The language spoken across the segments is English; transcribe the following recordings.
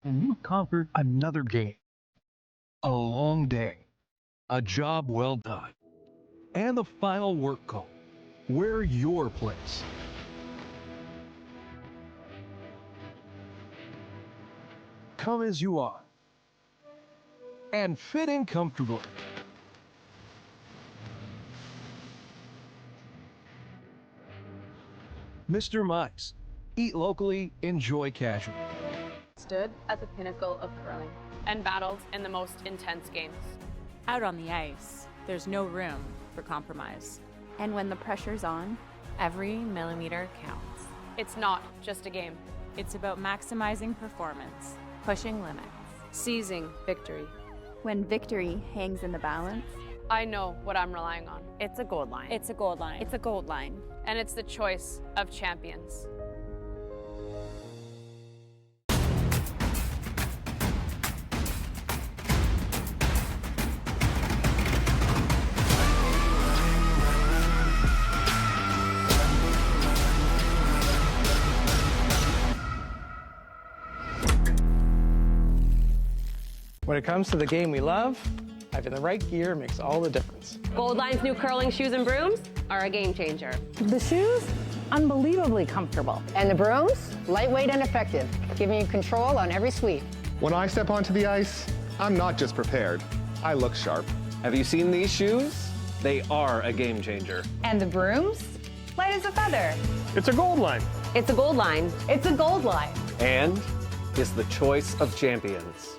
And you conquered another game. A long day, a job well done, and the final work call. Where your place. Come as you are, and fit in comfortably. Mr. Mice, eat locally, enjoy casually. Stood at the pinnacle of curling and battled in the most intense games. Out on the ice, there's no room for compromise. And when the pressure's on, every millimeter counts. It's not just a game. It's about maximizing performance. Pushing limits. Seizing victory. When victory hangs in the balance, I know what I'm relying on. it's a gold line. It's a gold line. It's a gold line. And it's the choice of champions. When it comes to the game we love, having the right gear makes all the difference. Gold Line's new curling shoes and brooms are a game changer. The shoes, unbelievably comfortable. And the brooms, lightweight and effective, giving you control on every sweep. When I step onto the ice, I'm not just prepared, I look sharp. Have you seen these shoes? They are a game changer. And the brooms, light as a feather. It's a gold line. It's a Gold Line. It's a gold line. And is the choice of champions.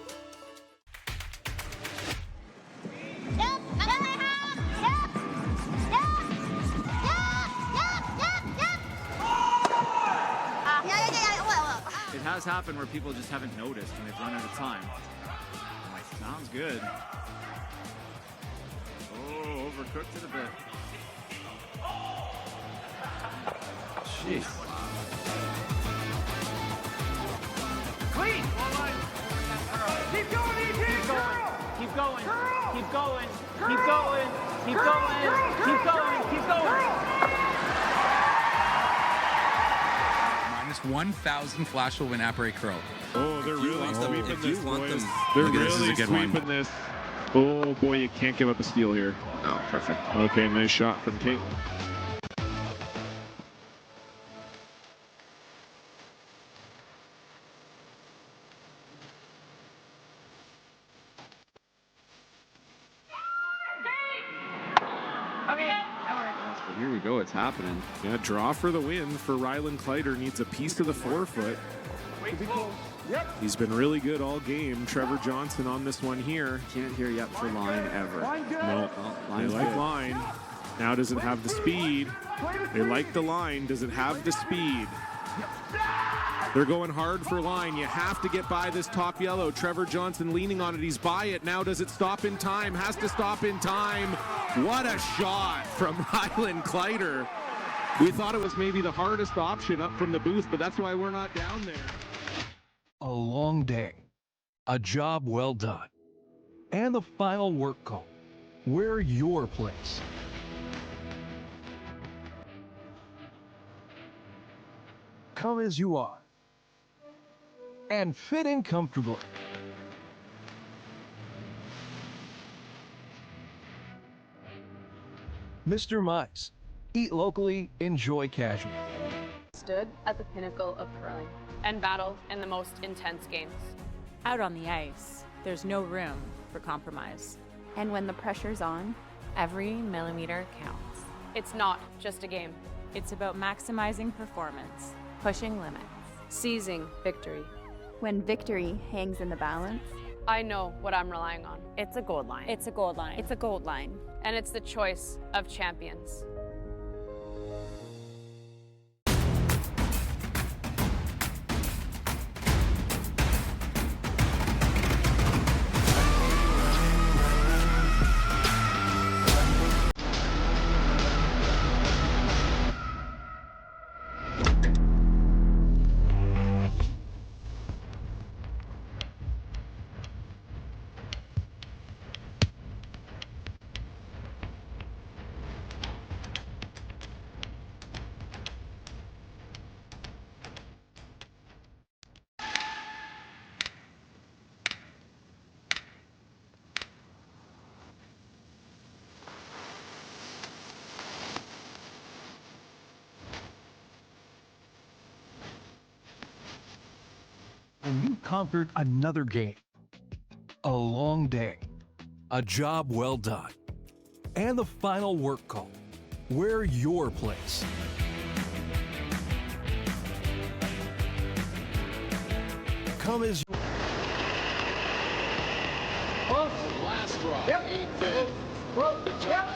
It has happened where people just haven't noticed and they've run out of time. I'm like, sounds good. Oh, overcooked it a bit. Jeez. Clean! Keep going, Edin! Keep going! Keep going! Keep going! Keep going! Keep going! Keep going! Minus 1,000 flash will win apres curl. Oh, they're really sweeping this, boys. They're Look at really this is a good sweeping one. this. Oh, boy, you can't give up a steal here. Oh, perfect. Okay, nice shot from Caitlin. Here we go, it's happening. Yeah, draw for the win for Rylan Kleider. Needs a piece of the forefoot. He's been really good all game. Trevor Johnson on this one here. Can't hear yet for line ever. No, Oh, they line's like good. line. Now does it have the speed? They like the line. Does it have the speed? They're going hard for line. You have to get by this top yellow. Trevor Johnson leaning on it. He's by it. Now does it stop in time? Has to stop in time. What a shot from Rylan Kleider. We thought it was maybe the hardest option up from the booth, but that's why we're not down there. A long day, a job well done, and the final work call. Where your place. Come as you are, and fit in comfortably. Mr. Mice, eat locally, enjoy casually. Stood at the pinnacle of curling and battled in the most intense games. Out on the ice, there's no room for compromise. and when the pressure's on, every millimeter counts. It's not just a game. It's about maximizing performance. Pushing limits. Seizing victory. When victory hangs in the balance, I know what I'm relying on. it's a gold line. It's a gold line. It's a gold line. And it's the choice of champions. You conquered another game, a long day, a job well done, and the final work call. Where your place. Come as you. Last draw. Yep. 8-bit. Yep.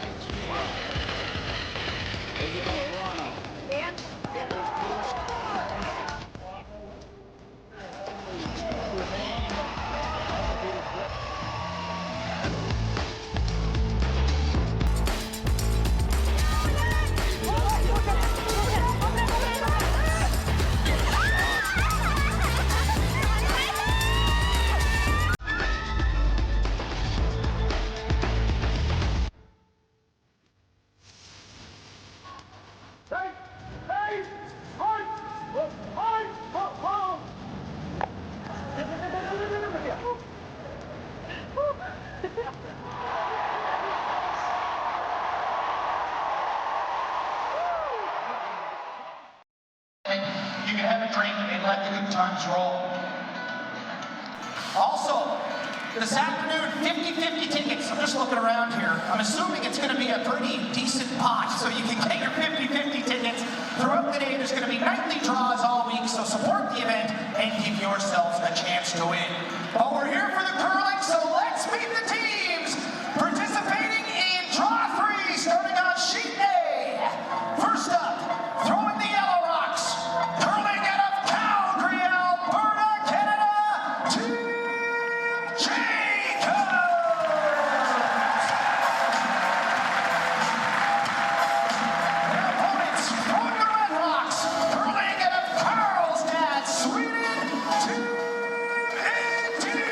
You can have a drink and let the good times roll. Also, this afternoon, 50-50 tickets. I'm just looking around here. I'm assuming it's going to be a pretty decent pot, so you can get your 50-50 tickets. Throughout the day, there's going to be nightly draws all week, so support the event and give yourselves a chance to win. But we're here for the curling, so let's meet the teams participating in Draw 3, starting on Sheet A. First up, throwing the Yellow Rocks, curling out of Calgary, Alberta, Canada, Team Jacobs. Their opponents, throwing the Red Rocks, curling out of Karlstad, Sweden, Team Edin.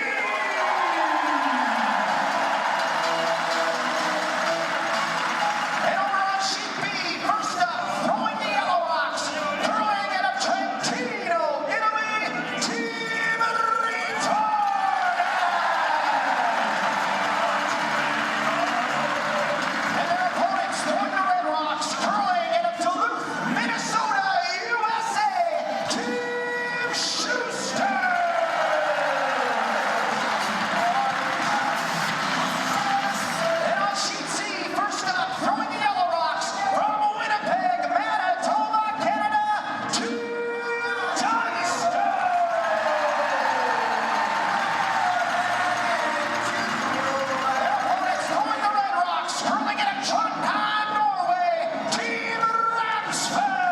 And over on Sheet B, first up, throwing the Yellow Rocks, curling out of Trentino, Italy, Team Ritorda. And their opponents, throwing the Red Rocks, curling out of Duluth, Minnesota, USA, Team Schuster. And on Sheet C, first up, throwing the Yellow Rocks, from Winnipeg, Manitoba, Canada, Team Dunster. Their opponents, throwing the Red Rocks, curling out of Trondheim, Norway, Team Ramsfeld.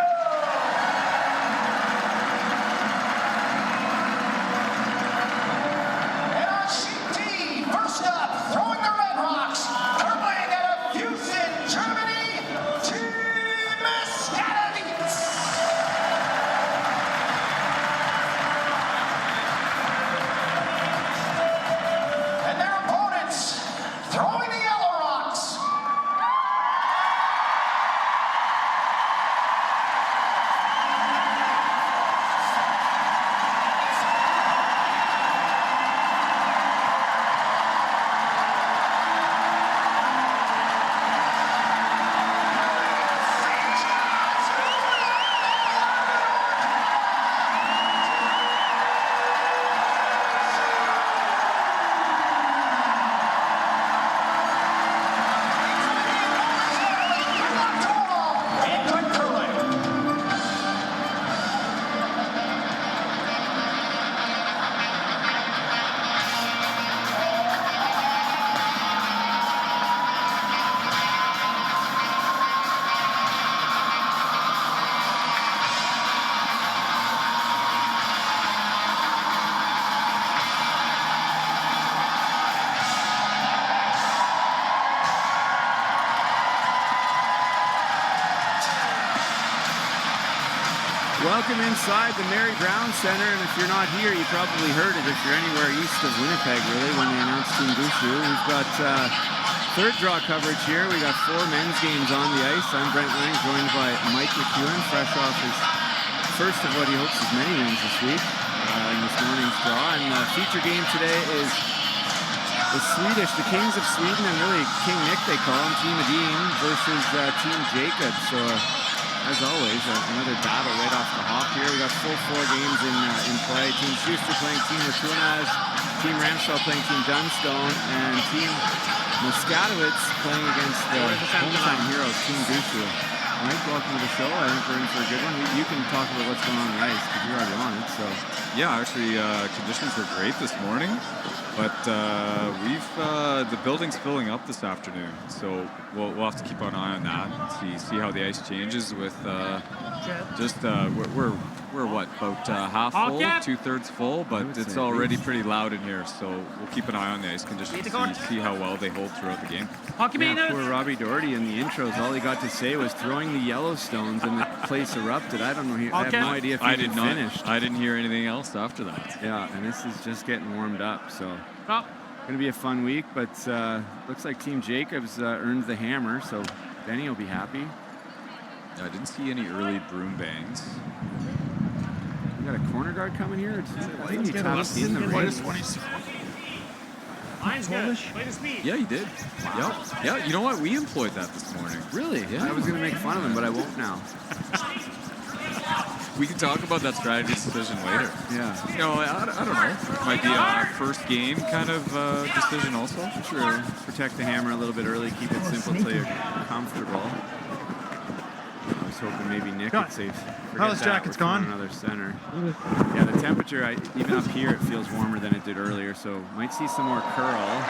And on Sheet D, first up, throwing the Red Rocks, curling out of Houston, Germany, Team Scatterbeats. And their opponents, throwing the Yellow Rocks. Good luck to all, and good curling. Welcome inside the Mary Brown Center, and if you're not here, you probably heard it if you're anywhere east of Winnipeg, really, when they announced Team Bushu. We've got third draw coverage here. We got 4 men's games on the ice. I'm Brent Lang, joined by Mike McEwen, fresh off his first of what he hopes is many wins this week in this morning's draw. And the feature game today is the Swedish, the Kings of Sweden, and really King Nick they call him, Team Edin versus Team Jacobs. So as always, another battle right off the hop here. We got full 4 games in play. Team Schuster playing Team Latunas, Team Ramsdell playing Team Dunstone, and Team Muskatowitz playing against the hometown heroes, Team Gushu. Mike, welcome to the show. I think we're in for a good one. You can talk about what's going on the ice because you're already on it. So yeah, actually, conditions were great this morning, but the building's filling up this afternoon, so we'll have to keep an eye on that and see how the ice changes. With we're what, about half full, 2/3 full, but it's already pretty loud in here, so we'll keep an eye on the ice conditions to see how well they hold throughout the game. Yeah, poor Robbie Doherty in the intros, all he got to say was throwing the Yellowstones and the place erupted. I don't know. I have no idea if he even finished. I didn't hear anything else after that. Yeah, and this is just getting warmed up, so going to be a fun week, but looks like Team Jacobs earned the hammer, so Benny will be happy. I didn't see any early broom bangs. We got a corner guard coming here. Mine's good. Yeah, he did. Wow. Yeah, you know what? We employed that this morning. Really? Yeah. I was going to make fun of him, but I won't now. We can talk about that strategy decision later. Yeah. You know, I don't know. Might be a first game kind of decision also. True. Protect the hammer a little bit early. Keep it simple till you're comfortable. I was hoping maybe Nick would say, How's jacket's gone? Another center. Yeah, the temperature, even up here, it feels warmer than it did earlier, so might see some more curl.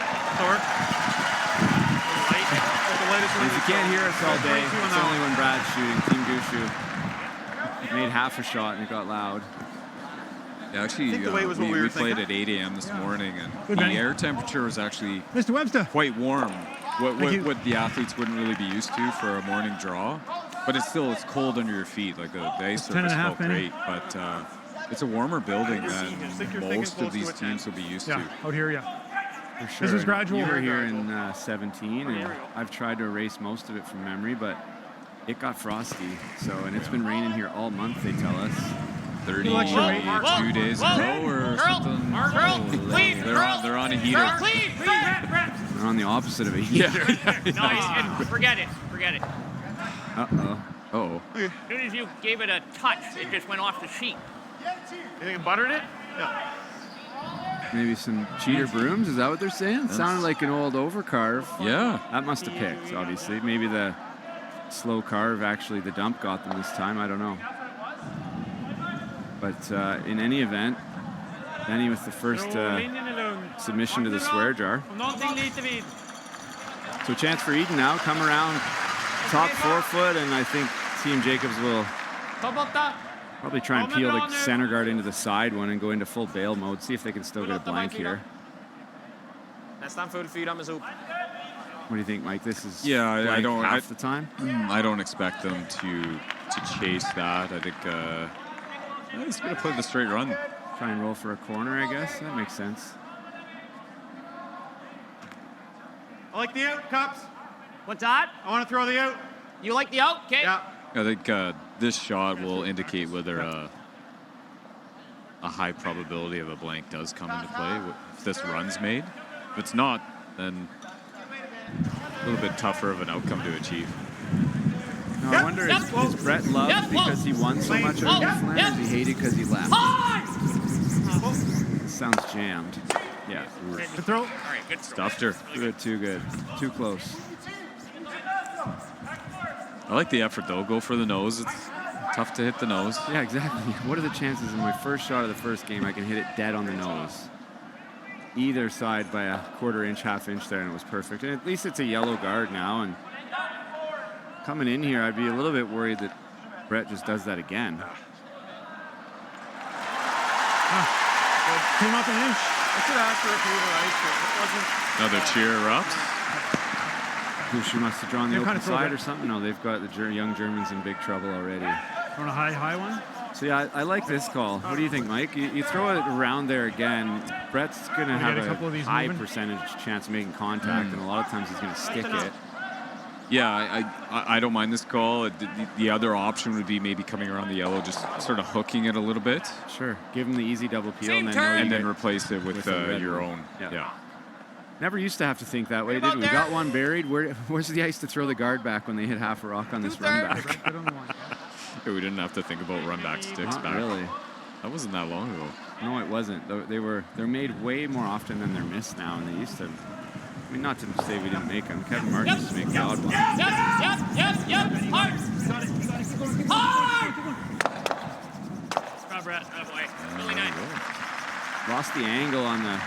If you can't hear us all day, it's only when Brad's shooting. Team Gushu made half a shot and it got loud. Yeah, actually, we played at 8 a.m. this morning, and the air temperature was actually Mr. Webster. quite warm. What the athletes wouldn't really be used to for a morning draw. But it's cold under your feet. Like the ice surface felt great, but it's a warmer building than most of these teams will be used to. Out here, For sure. This is gradual. You were here in 17, and I've tried to erase most of it from memory, but it got frosty. And it's been raining here all month, they tell us. 32 days in a row or something. They're on a heater. They're on the opposite of a heater. No, forget it. Uh-oh. As soon as you gave it a touch, it just went off the sheet. You think it buttered it? Yeah. Maybe some cheater brooms? Is that what they're saying? It sounded like an old overcarve. Yeah. That must have picked, obviously. Maybe the slow carve, actually, the dump got them this time. I don't know. But in any event, Benny with the first submission to the swear jar. So a chance for Edin now. Come around top 4 foot, and I think Team Jacobs will probably try and peel the center guard into the side one and go into full bail mode. See if they can still get a blank here. What do you think, Mike? This is I don't half the time. I don't expect them to chase that. I think he's going to play the straight run. Try and roll for a corner, I guess. That makes sense. I like the out, Cups. What's that? I want to throw the out. You like the out? Okay. Yeah. I think this shot will indicate whether a high probability of a blank does come into play if this run's made. If it's not, then a little bit tougher of an outcome to achieve. Now, I wonder, is Brett loved because he won so much at Newfoundland, or is he hated because he left? This sounds jammed. Yeah. Good throw. All right, good. Stuffed her. Good, too good. Too close. I like the effort, though. Go for the nose. It's tough to hit the nose. Yeah, exactly. What are the chances in my first shot of the first game I can hit it dead on the nose? Either side by a quarter inch, half inch there, and it was perfect. And at least it's a yellow guard now, and coming in here, I'd be a little bit worried that Brett just does that again. Came up an inch. I should ask for a few of the ice, but it wasn't. Another cheer erupts. She must have drawn the open side or something. No, they've got the young Germans in big trouble already. On a high one? So yeah, I like this call. What do you think, Mike? You throw it around there again. Brett's going to have a high percentage chance of making contact, and a lot of times he's going to stick it. Yeah, I don't mind this call. The other option would be maybe coming around the yellow, just sort of hooking it a little bit. Sure. Give him the easy double peel, and then replace it with your own. Yeah. Never used to have to think that way, did we? We got one buried. Where's the ice to throw the guard back when they hit half a rock on this run back? We didn't have to think about run back sticks back. Really. That wasn't that long ago. No, it wasn't. They're made way more often than they're missed now, and they used to. I mean, not to say we didn't make them. Kevin Martin used to make the odd ones. Yep. Hard. Hard. Scrub rat. Oh boy. Really nice. Lost the angle on the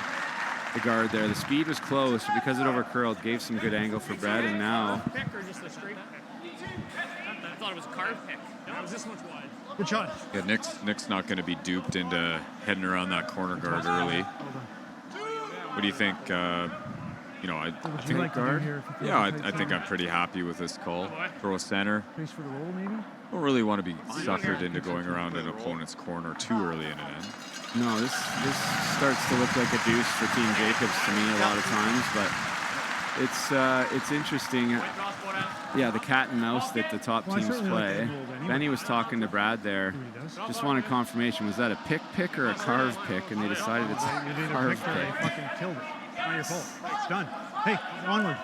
guard there. The speed was close, but because it overcurled, gave some good angle for Brad, and now. Pick or just a straight pick? I thought it was a carve pick. No, it was this much wide. Good shot. Yeah, Nick's not going to be duped into heading around that corner guard early. What do you think? I think guard. Yeah, I think I'm pretty happy with this call. Throw a center. Face for the roll, maybe? Don't really want to be suckered into going around an opponent's corner too early in an end. No, this starts to look like a deuce for Team Jacobs to me a lot of times, but it's interesting. Yeah, the cat and mouse that the top teams play. Benny was talking to Brad there. Just wanted confirmation. Was that a pick or a carve pick? And they decided it's a carve pick. Fucking killed it. Not your fault. It's done. Hey, onward.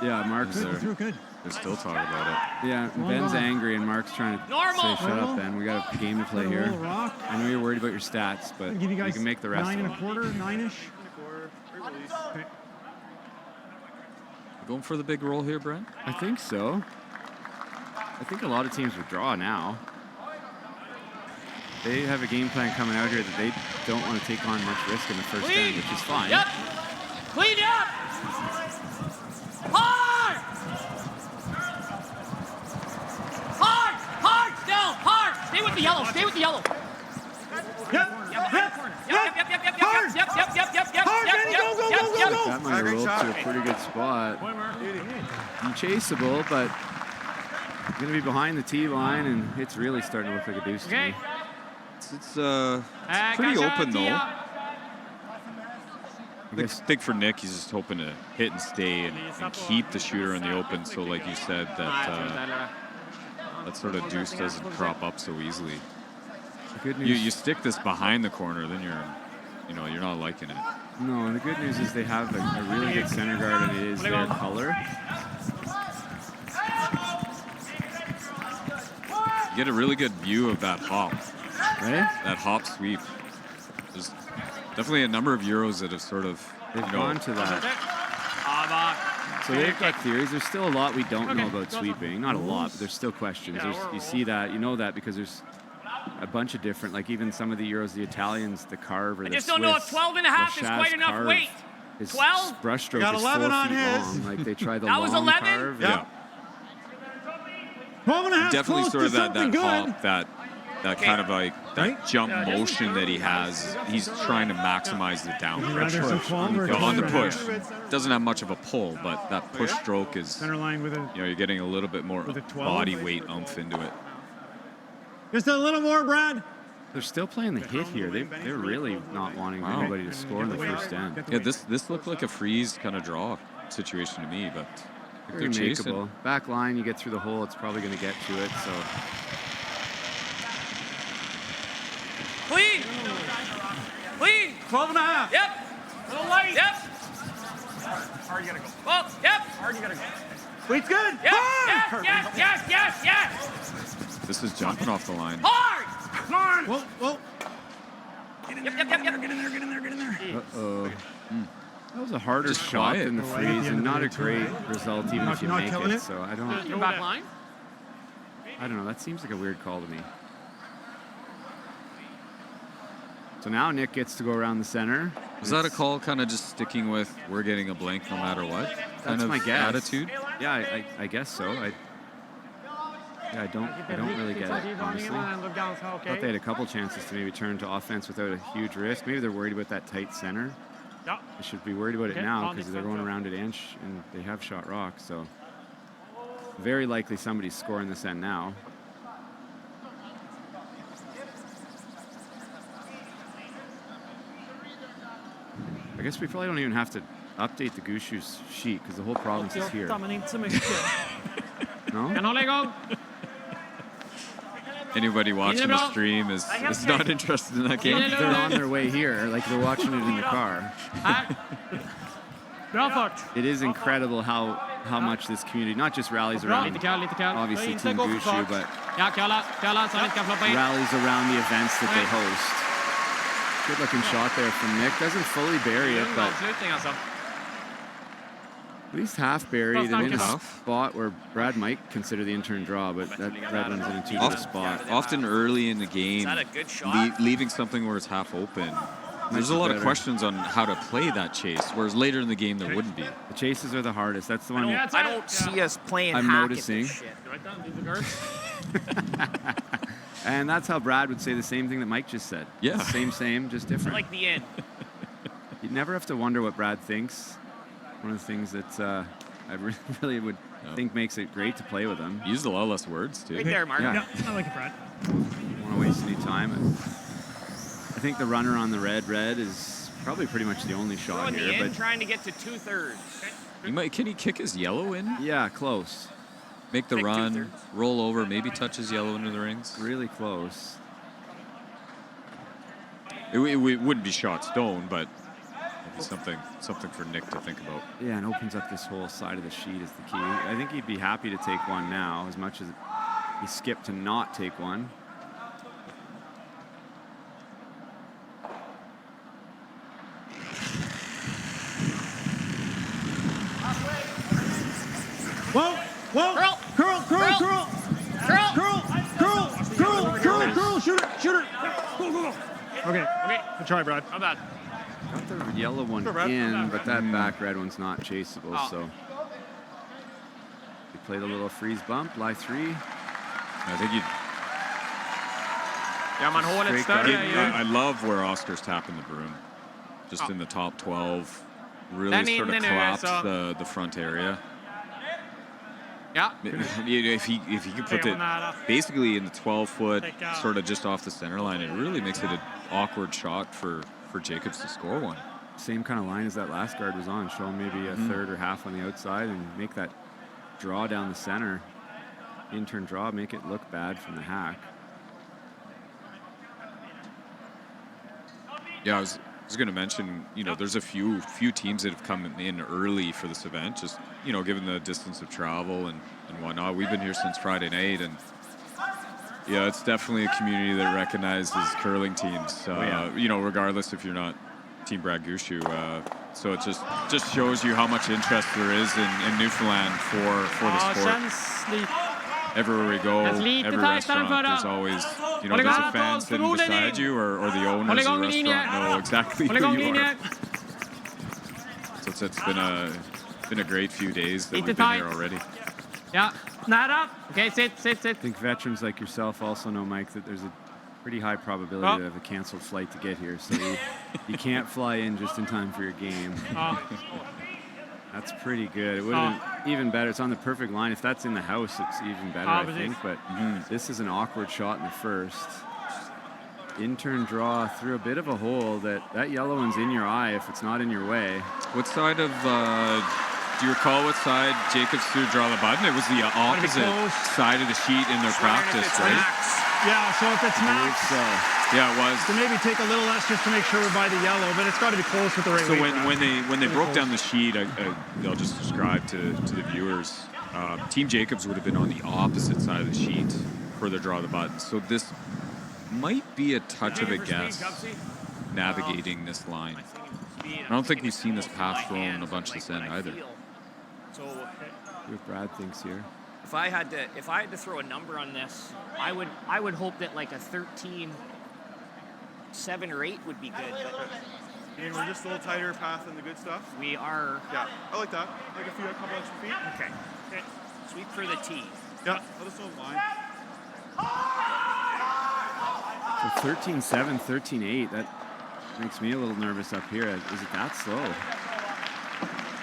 Yeah, Mark's there. Good. They're still talking about it. Yeah, Ben's angry and Mark's trying to say, shut up, Ben. We got a game to play here. I know you're worried about your stats, but you can make the rest of them. 9 1/4, 9-ish. Okay. Going for the big roll here, Brent? I think so. I think a lot of teams would draw now. They have a game plan coming out here that they don't want to take on much risk in the first end, which is fine. Yep. Clean up. Hard. Hard. Still. Hard. Stay with the yellow. Yep. That might have rolled to a pretty good spot. Unchaseable, but going to be behind the tee line, and it's really starting to look like a deuce to me. It's pretty open, though. I think for Nick, he's just hoping to hit and stay and keep the shooter in the open. So, like you said, that sort of deuce doesn't crop up so easily. Good news. You stick this behind the corner, then you're not liking it. No, and the good news is they have a really good center guard, and it is their color. You get a really good view of that hop. Right? That hop sweep. There's definitely a number of Euros that have sort of gone to that. So they've got theories. There's still a lot we don't know about sweeping. Not a lot, but there's still questions. You see that, you know that because there's a bunch of different, like even some of the Euros, the Italians, the carve, or the Swiss. I just don't know if 12.5 is quite enough weight. His 12? brush stroke got is 11 4 on feet his. long. Like they tried the That long was 11? carve. Yeah. 12.5. Definitely sort of that good. hop, that kind of like that jump motion that he has. He's trying to maximize the down pressure on the push. Doesn't have much of a pull, but that push stroke is. Center line with a. You're getting a little bit more body weight oomph into it. Just a little more, Brad. They're still playing the hit here. They're really not wanting anybody to score in the first end. Yeah, this looked like a freeze kind of draw situation to me, but they're chasing. Back line, you get through the hole, it's probably going to get to it. So. Clean. 12.5. Yep. Little light. Yep. Hard, you gotta go. Well, yep. Hard, you gotta go. Weight's good. Yep. Hard. Yes. This is jumping off the line. Hard. Come on. Whoa. Get in there. Yep. Get in there. Uh-oh. That was a harder shot than the freeze, and not a great result even if you make it. So I don't. Your back line. I don't know. That seems like a weird call to me. So now Nick gets to go around the center. Was that a call kind of just sticking with we're getting a blank no matter what? That's my guess. Attitude? Yeah, I guess so. I don't really get it, honestly. I thought they had a couple chances to maybe turn to offense without a huge risk. Maybe they're worried about that tight center. They should be worried about it now because they're going around it inch and they have shot rock. So very likely somebody's scoring this end now. I guess we probably don't even have to update the Gushu's sheet because the whole province is here. No? Anybody watching the stream is not interested in that game. They're on their way here, like they're watching it in the car. It is incredible how how much this community not just rallies around obviously Team Gushu, but rallies around the events that they host. Good looking shot there from Nick. Doesn't fully bury it, but at least half buried and in a spot where Brad might consider the intern draw, but that red one's in a too good a spot. Often early in the game, leaving something where it's half open. There's a lot of questions on how to play that chase, whereas later in the game there wouldn't be. The chases are the hardest. That's the one I don't see us playing I'm hack noticing. at this shit. And that's how Brad would say the same thing that Mike just said. Yeah. Same, just different. Like the end. You never have to wonder what Brad thinks. One of the things that I really would think makes it great to play with him. He used a lot less words, too. Right there, Mark. Yeah. I like it, Brad. Don't want to waste any time. I think the runner on the red is probably pretty much the only We're shot on the here. end But trying to get to 2/3. Can he kick his yellow in? Yeah, close. Make the run, roll over, maybe touch his yellow into the rings. Really close. It wouldn't be shot stone, but something for Nick to think about. Yeah, and opens up this whole side of the sheet is the key. I think he'd be happy to take one now, as much as he skipped to not take one. Curl, shoot it. Go. Okay, good try, Brad. How bad? Got the yellow one in, but that back red one's not chaseable, so. He played a little freeze bump, lie 3. I think Ja, man hålet större. I love where Oscar's tapping the broom. Just in the top 12. Really sort of collapse the front area. Yeah. If he could put it basically in the 12-foot, sort of just off the center line, it really makes it an awkward shot for Jacobs to score one. Same kind of line as that last guard was on. Show him maybe a third or half on the outside and make that draw down the center. Intern draw, make it look bad from the hack. Yeah, I was going to mention, there's a few teams that have come in early for this event, just, given the distance of travel and whatnot. We've been here since Friday night, and yeah, it's definitely a community that recognizes curling teams, regardless if you're not Team Brad Gushu. So it just shows you how much interest there is in Newfoundland for the sport. Everywhere we go, every restaurant, there's always, does a fan sitting beside you or the owners of the restaurant know exactly who you are. So it's been a great few days that we've been here already. Yeah, nära. Okay, sit. I think veterans like yourself also know, Mike, that there's a pretty high probability of a canceled flight to get here. So you can't fly in just in time for your game. That's pretty good. It would have been even better. It's on the perfect line. If that's in the house, it's even better, I think. But this is an awkward shot in the first. Intern draw through a bit of a hole. That yellow one's in your eye if it's not in your way. What side of... do you recall what side Jacobs threw draw the button? It was the opposite side of the sheet in their practice, right? Yeah, so if it's max, yeah, it was. So maybe take a little less just to make sure we're by the yellow, but it's got to be close with the right weight. So when they broke down the sheet, I'll just describe to the viewers. Team Jacobs would have been on the opposite side of the sheet for their draw the button. So this might be a touch of a guess navigating this line. I don't think we've seen this pass thrown in a bunch this end either. So what Brad thinks here. if I had to throw a number on this, I would hope that like a 13, 7 or 8 would be good. But and we're just a little tighter path than the good stuff. We are. Yeah, I like that. Like a couple extra feet. Okay. Sweep for the tee. Yeah, let us know line. So 13-7, 13-8. That makes me a little nervous up here. Is it that slow?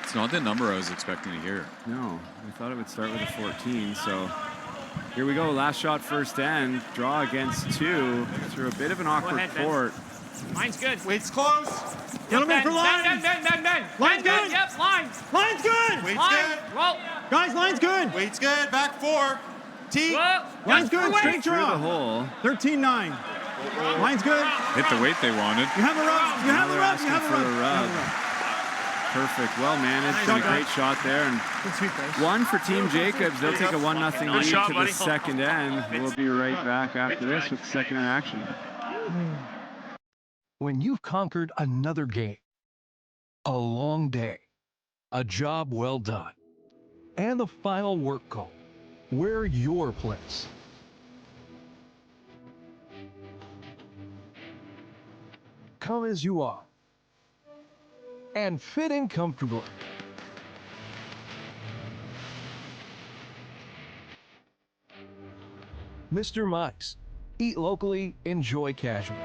It's not the number I was expecting to hear. No, I thought it would start with a 14. So here we go. Last shot first end. Draw against 2 through a bit of an awkward port. Mine's good. Weight's close. Gentlemen for line. Ben. Line's good. Yep, line. Line's good. Weight's good. Roll. Guys, line's good. Weight's good. Back 4. T. Line's good. Straight draw. The hole. 13-9. Line's good. Hit the weight they wanted. You have a rub. You have a rub. You have a rub. Perfect. Well managed and a great shot there. And one for Team Jacobs. They'll take a 1-0 lead to the second end. We'll be right back after this with the second end action. When you've conquered another game, a long day, a job well done, and the final work call, we're your place. Come as you are and fit in comfortably. Mr. Mike's. Eat locally, enjoy casual.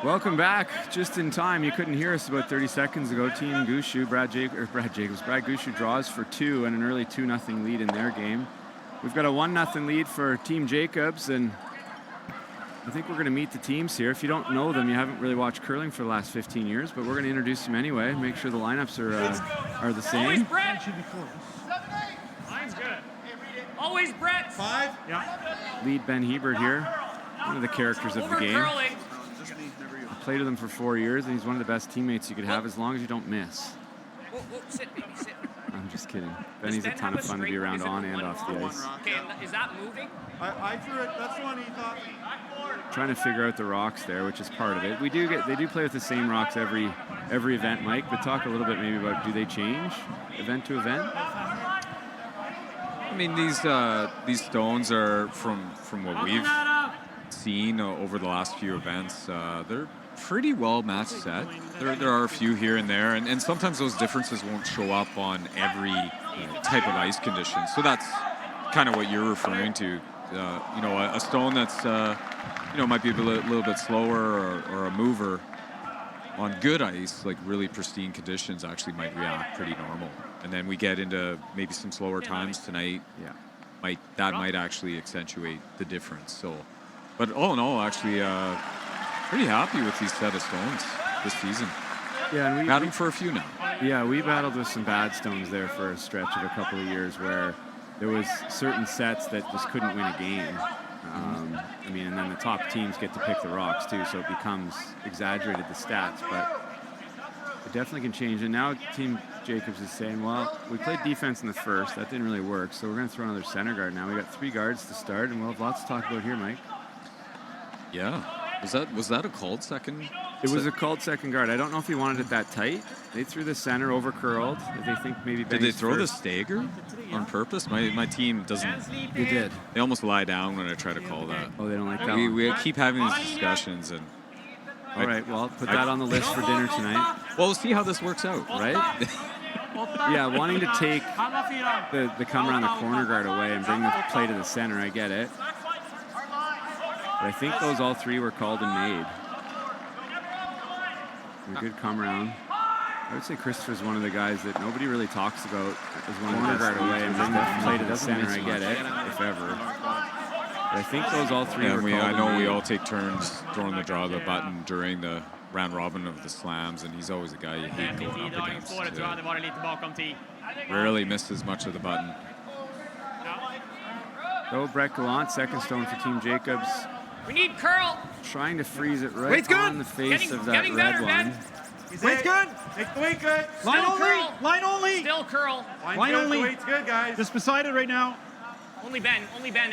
Welcome back. Just in time. You couldn't hear us about 30 seconds ago. Team Gushu, Brad Gushu draws for 2 and an early 2-0 lead in their game. We've got a 1-0 lead for Team Jacobs, and I think we're going to meet the teams here. If you don't know them, you haven't really watched curling for the last 15 years, but we're going to introduce them anyway and make sure the lineups are the same. Always Brett. Should be close. Mine's good. Always Brett. 5. Yeah. Lead Ben Hebert here, one of the characters of the game. Curling. Played with him for 4 years, and he's one of the best teammates you could have as long as you don't miss. Whoa, sit, baby, sit. I'm just kidding. Benny's a ton of fun to be around on and off the ice. Okay, is that moving? I threw it. That's the one he thought. Trying to figure out the rocks there, which is part of it. They do play with the same rocks every event, Mike. But talk a little bit maybe about, do they change event to event? I mean, these stones are from what we've seen over the last few events. They're pretty well matched set. There are a few here and there, and sometimes those differences won't show up on every type of ice condition. So that's kind of what you're referring to. A stone that's might be a little bit slower, or a mover on good ice, like really pristine conditions, actually might react pretty normal. And then we get into maybe some slower times tonight. Yeah, that might actually accentuate the difference. So, but all in all, actually, pretty happy with these set of stones this season. Yeah, and we've had them for a few now. Yeah, we battled with some bad stones there for a stretch of a couple of years where there was certain sets that just couldn't win a game. And then the top teams get to pick the rocks too, so it becomes exaggerated, the stats, but it definitely can change. And now Team Jacobs is saying, well, we played defense in the first, that didn't really work, so we're going to throw another center guard now. We got 3 guards to start, and we'll have lots to talk about here, Mike. Yeah. Was that a called second? It was a called second guard. I don't know if he wanted it that tight. They threw the center over curled. They think maybe Did they throw the stagger on purpose? My team doesn't. They did. They almost lie down when I try to call that. Oh, they don't like that. We keep having these discussions, and all right. Well, put that on the list for dinner tonight. Well, we'll see how this works out, right? Yeah, wanting to take the come around the corner guard away and bring the play to the center. I get it. But I think those all 3 were called and made. A good come around. I would say Christopher's one of the guys that nobody really talks about as one corner guard away and bring the play to the center. I get it, if ever. But I think those all 3 were called. I know we all take turns throwing the button during the round robin of the slams, and he's always a guy you hate going up against. Rarely misses much of the button. So Brett Gallant, second stone for Team Jacobs. We need curl. Trying to freeze it right on the face of that red one. Weight's good. Make the weight good. Line only. Curl. Line only. Still curl. Line only. The weight's good, guys. Just beside it right now. Only Ben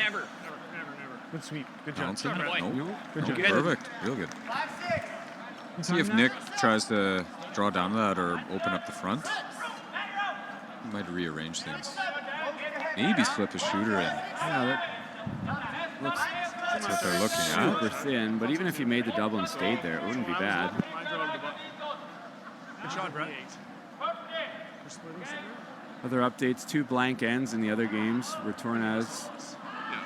ever. Never. Good sweep. Good job. Good job. Perfect. Real good. See if Nick tries to draw down to that or open up the front. He might rearrange things. Maybe slip a shooter in. Yeah, that looks. That's what they're looking at. Super thin, but even if you made the double and stayed there, it wouldn't be bad. Good shot, Brett. Other updates, 2 blank ends in the other games. Retornaz,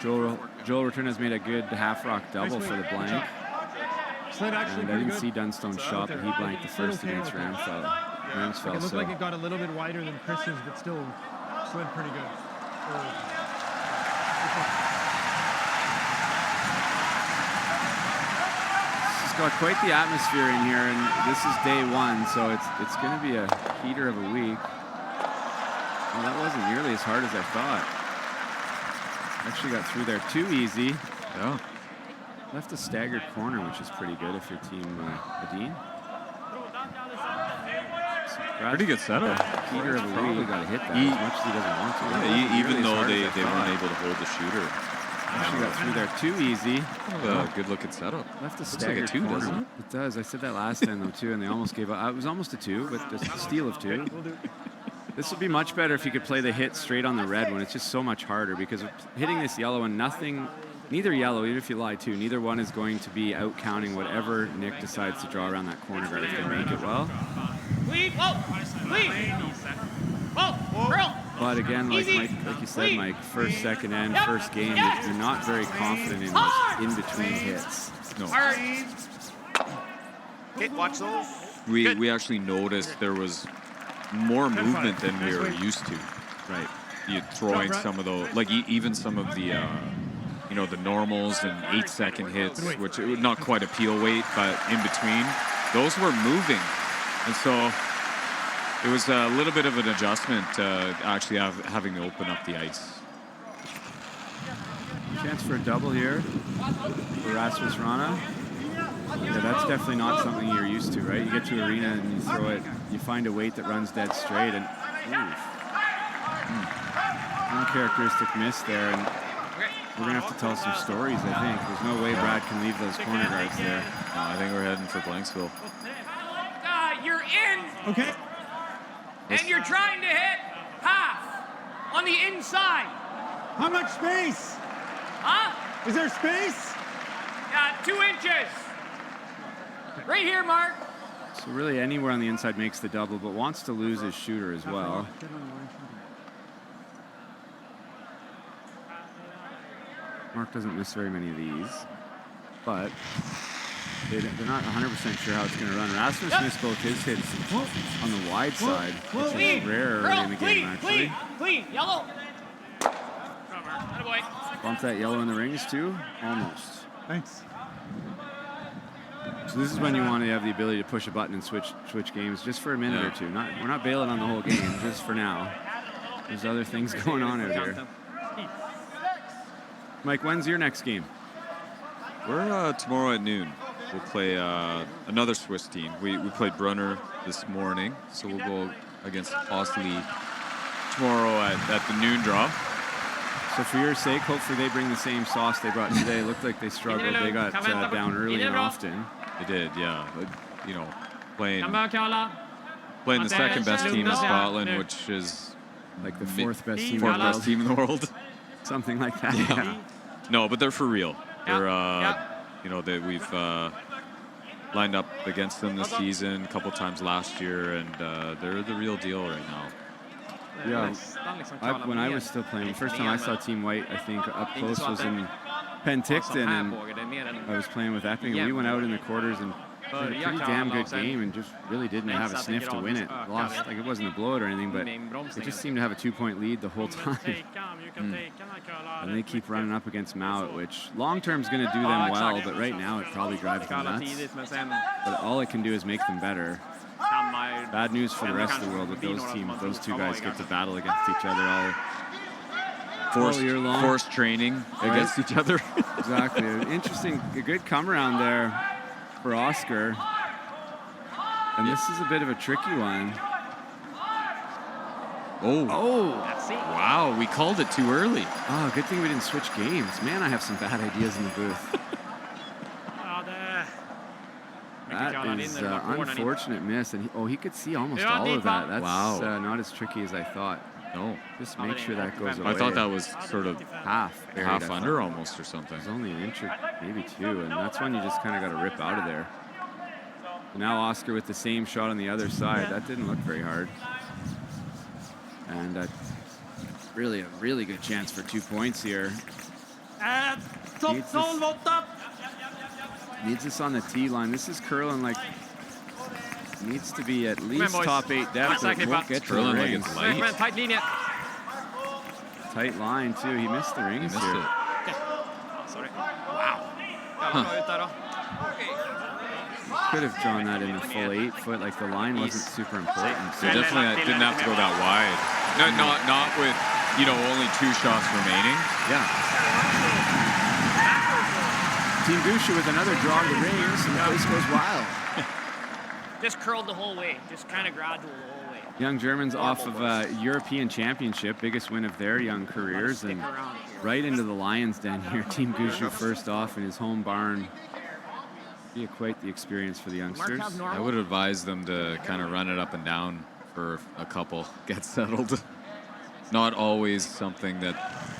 Joel Joel Return has made a good half rock double for the blank. Slid actually And I pretty didn't good. see Dunstone's shot, but he blanked the first okay against with it. Ramsfeld. It looked So like it got a little bit wider than Chris's, but still slid pretty good. it's got quite the atmosphere in here, and this is day one, so it's going to be a heater of a week. Well, that wasn't nearly as hard as I thought. Actually got through there too easy. Yeah. Left a staggered corner, which is pretty good if your team Edin. Pretty good setup. Heater of the week. Got to hit that as much as he doesn't want to. Yeah, even though they weren't able to hold the shooter. Actually got through there too easy. A good looking setup. Left a Looks staggered like a 2, corner. doesn't it? It does. I said that last time though too, and they almost gave up. It was almost a 2, but just a steal of 2. This would be much better if you could play the hit straight on the red one. It's just so much harder because hitting this yellow one, neither yellow, even if you lie 2, neither one is going to be out counting whatever Nick decides to draw around that corner guard if they make it well. But again, like you said, Mike, first, second, and first game, you're not very confident in those in-between hits. No. Okay, watch those. We actually noticed there was more movement than we were used to. Right. You throwing some of those, like even some of the, the normals and 8-second hits, which it would not quite a peel weight, but in between, those were moving. And so it was a little bit of an adjustment actually having to open up the ice. Chance for a double here for Rasmus Rana. Yeah, that's definitely not something you're used to, right? You get to arena and you throw it, you find a weight that runs dead straight, and uncharacteristic miss there, and we're gonna have to tell some stories, I think. There's no way Brad can leave those corner guards there. No, I think we're heading for Blanksville. You're in. Okay. And you're trying to hit half on the inside. How much space? Huh? Is there space? 2 inches. Right here, Mark. So really anywhere on the inside makes the double, but wants to lose his shooter as well. Mark doesn't miss very many of these, but they're not 100% sure how it's going to run. Rasmus missed both his hits on the wide side, which is rare in the game, actually. Clean, yellow. Bump that yellow in the rings, too? Almost. Thanks. So this is when you want to have the ability to push a button and switch games just for a minute or two. We're not bailing on the whole game, just for now. There's other things going on out here. Mike, when's your next game? We're tomorrow at noon. We'll play another Swiss team. We played Brunner this morning, so we'll go against Osley tomorrow at the noon draw. So for your sake, hopefully they bring the same sauce they brought today. It looked like they struggled. They got down early and often. They did, yeah. But, playing the second best team in Scotland, which is like the fourth best team in the world. Something like that. Yeah. No, but they're for real. They're we've lined up against them this season a couple times last year, and they're the real deal right now. Yeah, when I was still playing, the first time I saw Team White, I think, up close was in Penticton, and I was playing with Epping, and we went out in the quarters and played a pretty damn good game and just really didn't have a sniff to win it. Lost, like it wasn't a blowout or anything, but it just seemed to have a 2-point lead the whole time. And they keep running up against Mount, which long-term is going to do them well, but right now it probably drives them nuts. But all it can do is make them better. Bad news for the rest of the world, but those two guys get to battle against each other all year long. Forced training against each other. Exactly. Interesting, a good come around there for Oscar. And this is a bit of a tricky one. Oh. Wow, we called it too early. Oh, good thing we didn't switch games. Man, I have some bad ideas in the booth. That is an unfortunate miss, and he could see almost all of that. That's not as tricky as I thought. No. Just make sure that goes away. I thought that was sort of half under almost or something. It's only an inch or maybe 2, and that's one you just kind of got to rip out of there. And now Oscar with the same shot on the other side. That didn't look very hard. And really a really good chance for 2 points here. Needs this on the tee line. This is curling like needs to be at least top 8 depth. It won't get to the rings. Tight line too. He missed the rings here. Sorry. Wow. Could have drawn that in a full 8 foot. Like the line wasn't super important. So definitely didn't have to go that wide. No, not with only 2 shots remaining. Yeah. Team Gushu with another draw to the rings, and the place goes wild. Just curled the whole way. Just kind of gradual the whole way. Young Germans off of a European Championship, biggest win of their young careers, and right into the Lions Den here. Team Gushu first off in his home barn. Be quite the experience for the youngsters. I would advise them to kind of run it up and down for a couple, get settled. Not always something that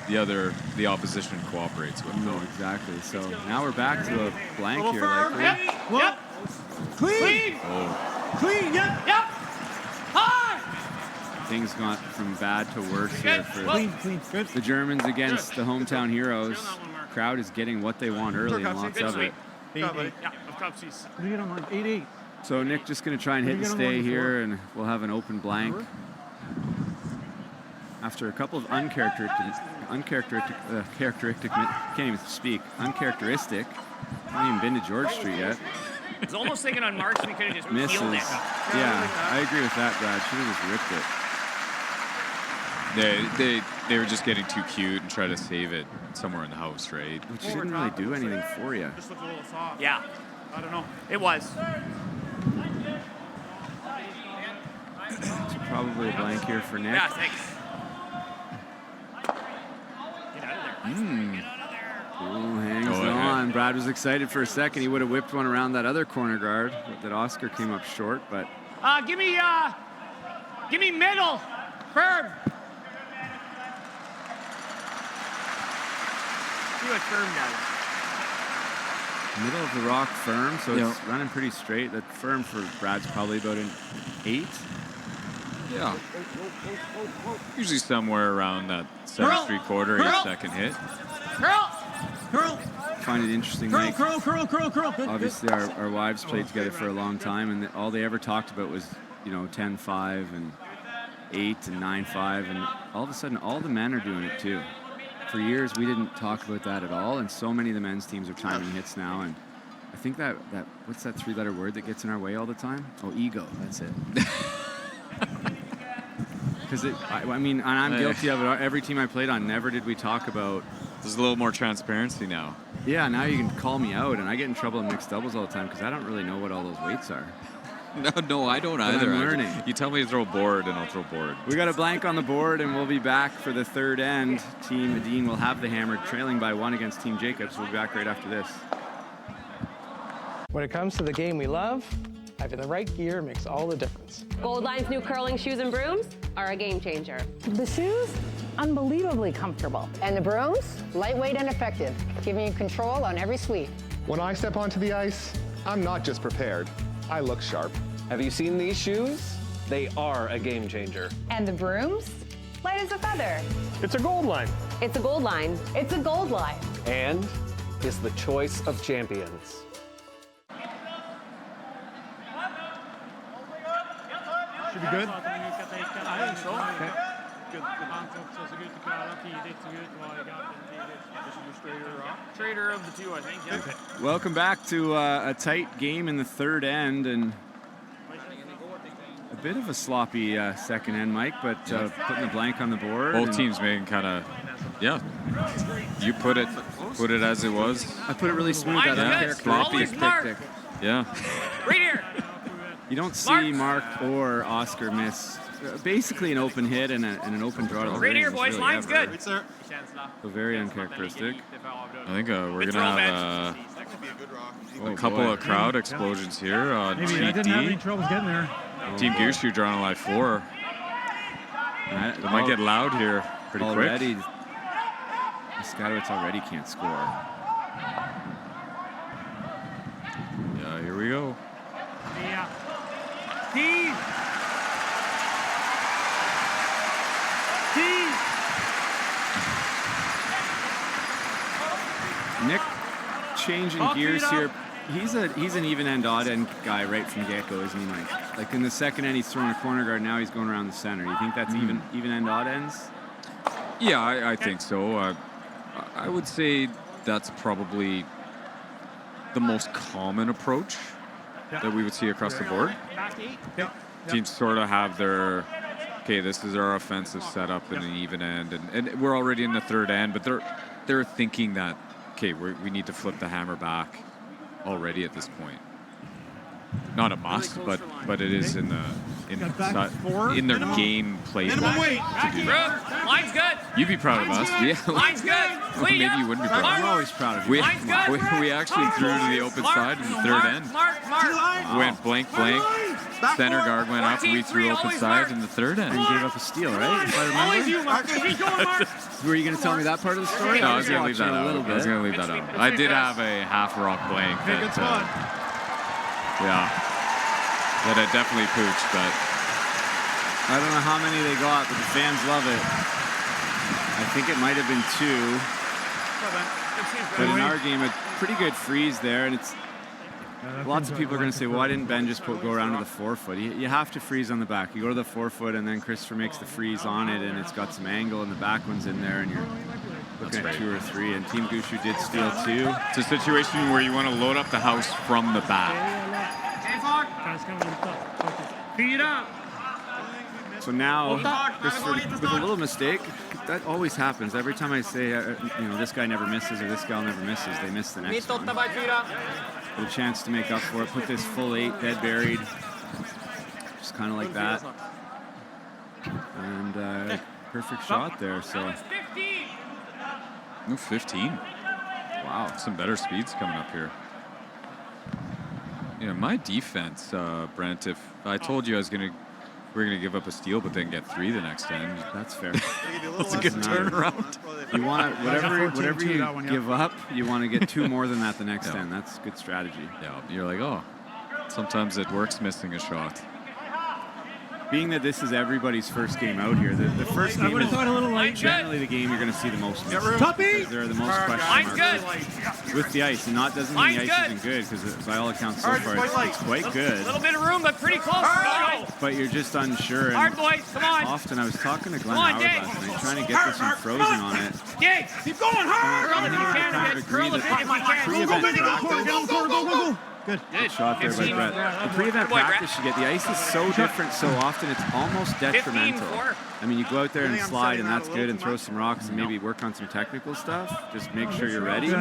the opposition cooperates with. No, exactly. So now we're back to a blank here, likely. Yep. Clean. Oh. Clean. Yep. High. Things got from bad to worse here for Clean. Good. the Germans against the hometown heroes. Crowd is getting what they want early and lots of it. 8-8. What do you get on 8-8? So Nick just going to try and hit and stay here, and we'll have an open blank. After a couple of uncharacteristic, can't even speak, uncharacteristic. Haven't even been to George Street yet. I was almost thinking on March we could have just Misses. peeled it. Yeah, I agree with that, Brad. Should have just ripped it. They were just getting too cute and try to save it somewhere in the house, right? Which didn't really do anything for you. Just looked a little soft. Yeah. I don't know. It was. So probably a blank here for Nick. Yeah, thanks. Ooh, hangs on. Brad was excited for a second. He would have whipped one around that other corner guard, but that Oscar came up short. But give me middle, firm. See what firm does. middle of the rock firm, so it's running pretty straight. That firm for Brad's probably about an 8. Yeah. Usually somewhere around that 7 3/4, 8 second hit. Curl. Find it interesting. Curl. Obviously, our wives played together for a long time, and all they ever talked about was, 10-5 and 8 and 9-5, and all of a sudden, all the men are doing it too. For years, we didn't talk about that at all, and so many of the men's teams are chiming hits now, and I think that what's that 3-letter word that gets in our way all the time? Oh, ego. That's it. Because and I'm guilty of it. Every team I played on, never did we talk about. There's a little more transparency now. Yeah, now you can call me out, and I get in trouble in mixed doubles all the time because I don't really know what all those weights are. No, I don't but either. I'm learning. You tell me to throw board, and I'll throw board. We got a blank on the board, and we'll be back for the third end. Team Edin will have the hammer, trailing by 1 against Team Jacobs. We'll be back right after this. When it comes to the game we love, having the right gear makes all the difference. Gold Line's new curling shoes and brooms are a game changer. The shoes, unbelievably comfortable. And the brooms, lightweight and effective, giving you control on every sweep. When I step onto the ice, I'm not just prepared. I look sharp. Have you seen these shoes? They are a game changer. And the brooms, light as a feather. It's a Gold Line. It's a Gold Line. It's a Gold Line. And is the choice of champions. Should be good. I think so. Okay. Trader of the two, I think. Yeah. Okay. Welcome back to a tight game in the third end, and a bit of a sloppy second end, Mike, but putting the blank on the board. Both teams making kind of, you put it as it was. I put it really smooth. Always Mark. Yeah. Right here. You don't see Mark or Oscar miss basically an open hit and an open draw to the Right here, rings, boys. really Line's ever. good. So very uncharacteristic. I think we're going to have a couple of crowd explosions here on Maybe I Sheet didn't have any D. troubles getting there. Team Gushu drawing a line 4. It might get loud here pretty already, quick. Skadowitz already can't score. Yeah, here we go. Yeah. T. Nick changing gears here. He's an even end, odd end guy right from the get-go, isn't he, Mike? Like in the second end, he's throwing a corner guard. Now he's going around the center. You think that's even end, odd ends? Yeah, I think so. I would say that's probably the most common approach that we would see across the board. Teams sort of have their, okay, this is our offensive setup in an even end, and we're already in the third end, but they're thinking that, okay, we need to flip the hammer back already at this point. Not a must, but it is in their game playbook to do that. Line's good. You'd be proud of us. Yeah. Line's good. Well, maybe you wouldn't be proud. I'm always proud of you. We actually threw to the open side in the third end. Went blank. Center guard went up. We threw open side in the third end. And gave up a steal, right? If I remember. Were you going to tell me that part of the story? No, I was going to leave that out. I did have a half rock blank that I definitely pooched, but I don't know how many they got, but the fans love it. I think it might have been 2. But in our game, a pretty good freeze there, and it's lots of people are going to say, well, why didn't Ben just go around to the 4-foot? You have to freeze on the back. You go to the 4-foot, and then Christopher makes the freeze on it, and it's got some angle, and the back one's in there, and you're looking at 2 or 3. And Team Gushu did steal 2. It's a situation where you want to load up the house from the back. So now, Christopher, with a little mistake, that always happens. Every time I say, this guy never misses or this gal never misses, they miss the next one. Get a chance to make up for it. Put this full 8 dead buried, just kind of like that. And perfect shot there. So 15. Wow, some better speeds coming up here. My defense, Brent, if I told you we're going to give up a steal, but then get 3 the next end. That's fair. That's a good turnaround. You want to, whatever you give up, you want to get 2 more than that the next end. That's good strategy. Yeah, you're like, oh, sometimes it works missing a shot. Being that this is everybody's first game out here, the first game is generally the game you're going to see the most mistakes. There are the most question marks with the ice, and doesn't mean the ice isn't good, because by all accounts so far it's quite good. A little bit of room, but pretty close. But you're just unsure. Hard, boys, come on. Often I was talking to Glenn Howard last night, trying to get this one frozen on it. Keep going hard. Curl it if you can. Curl it if you can. Good shot there by Brett. The pre-event practice you get, the ice is so different so often, it's almost detrimental. I mean, you go out there and slide, and that's good, and throw some rocks and maybe work on some technical stuff. Just make sure you're ready.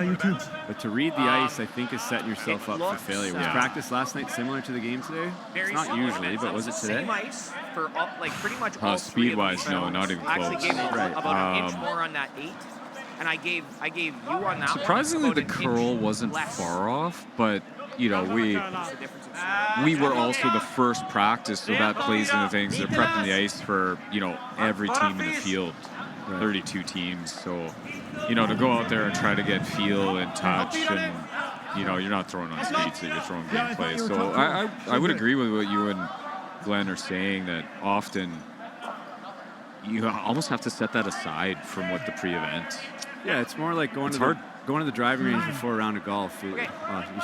But to read the ice, I think, is setting yourself up for failure. Was practice last night similar to the game today? It's not usually, but was it today? Same ice for pretty much all speed-wise, no, not even close. I actually gave about an inch more on that 8. And I gave you on that surprisingly, the curl wasn't far off, but we were also the first practice, so that plays into things. They're prepping the ice for every team in the field, 32 teams. So to go out there and try to get feel and touch, and you're not throwing on speed, so you're throwing gameplay. So I would agree with what you and Glenn are saying, that often you almost have to set that aside from what the pre-event. Yeah, it's more like going to the driving range before a round of golf. You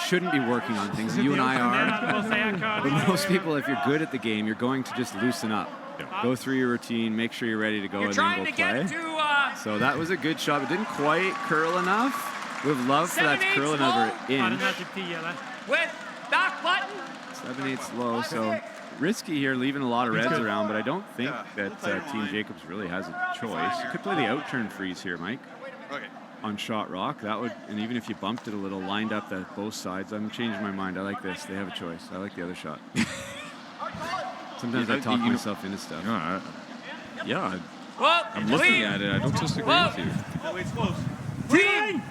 shouldn't be working on things. You and I are. But most people, if you're good at the game, you're going to just loosen up. Go through your routine, make sure you're ready to go, and then go play. So that was a good shot. It didn't quite curl enough. We'd love for that to curl another inch. With back button. 7/8 low, so risky here, leaving a lot of reds around, but I don't think that Team Jacobs really has a choice. You could play the outturn freeze here, Mike. Okay. On shot rock, that would, and even if you bumped it a little, lined up that both sides, I'm changing my mind. I like this. They have a choice. I like the other shot. Sometimes I talk myself into stuff. Yeah. I'm looking at it. I don't disagree with you. Wait's close. Clean.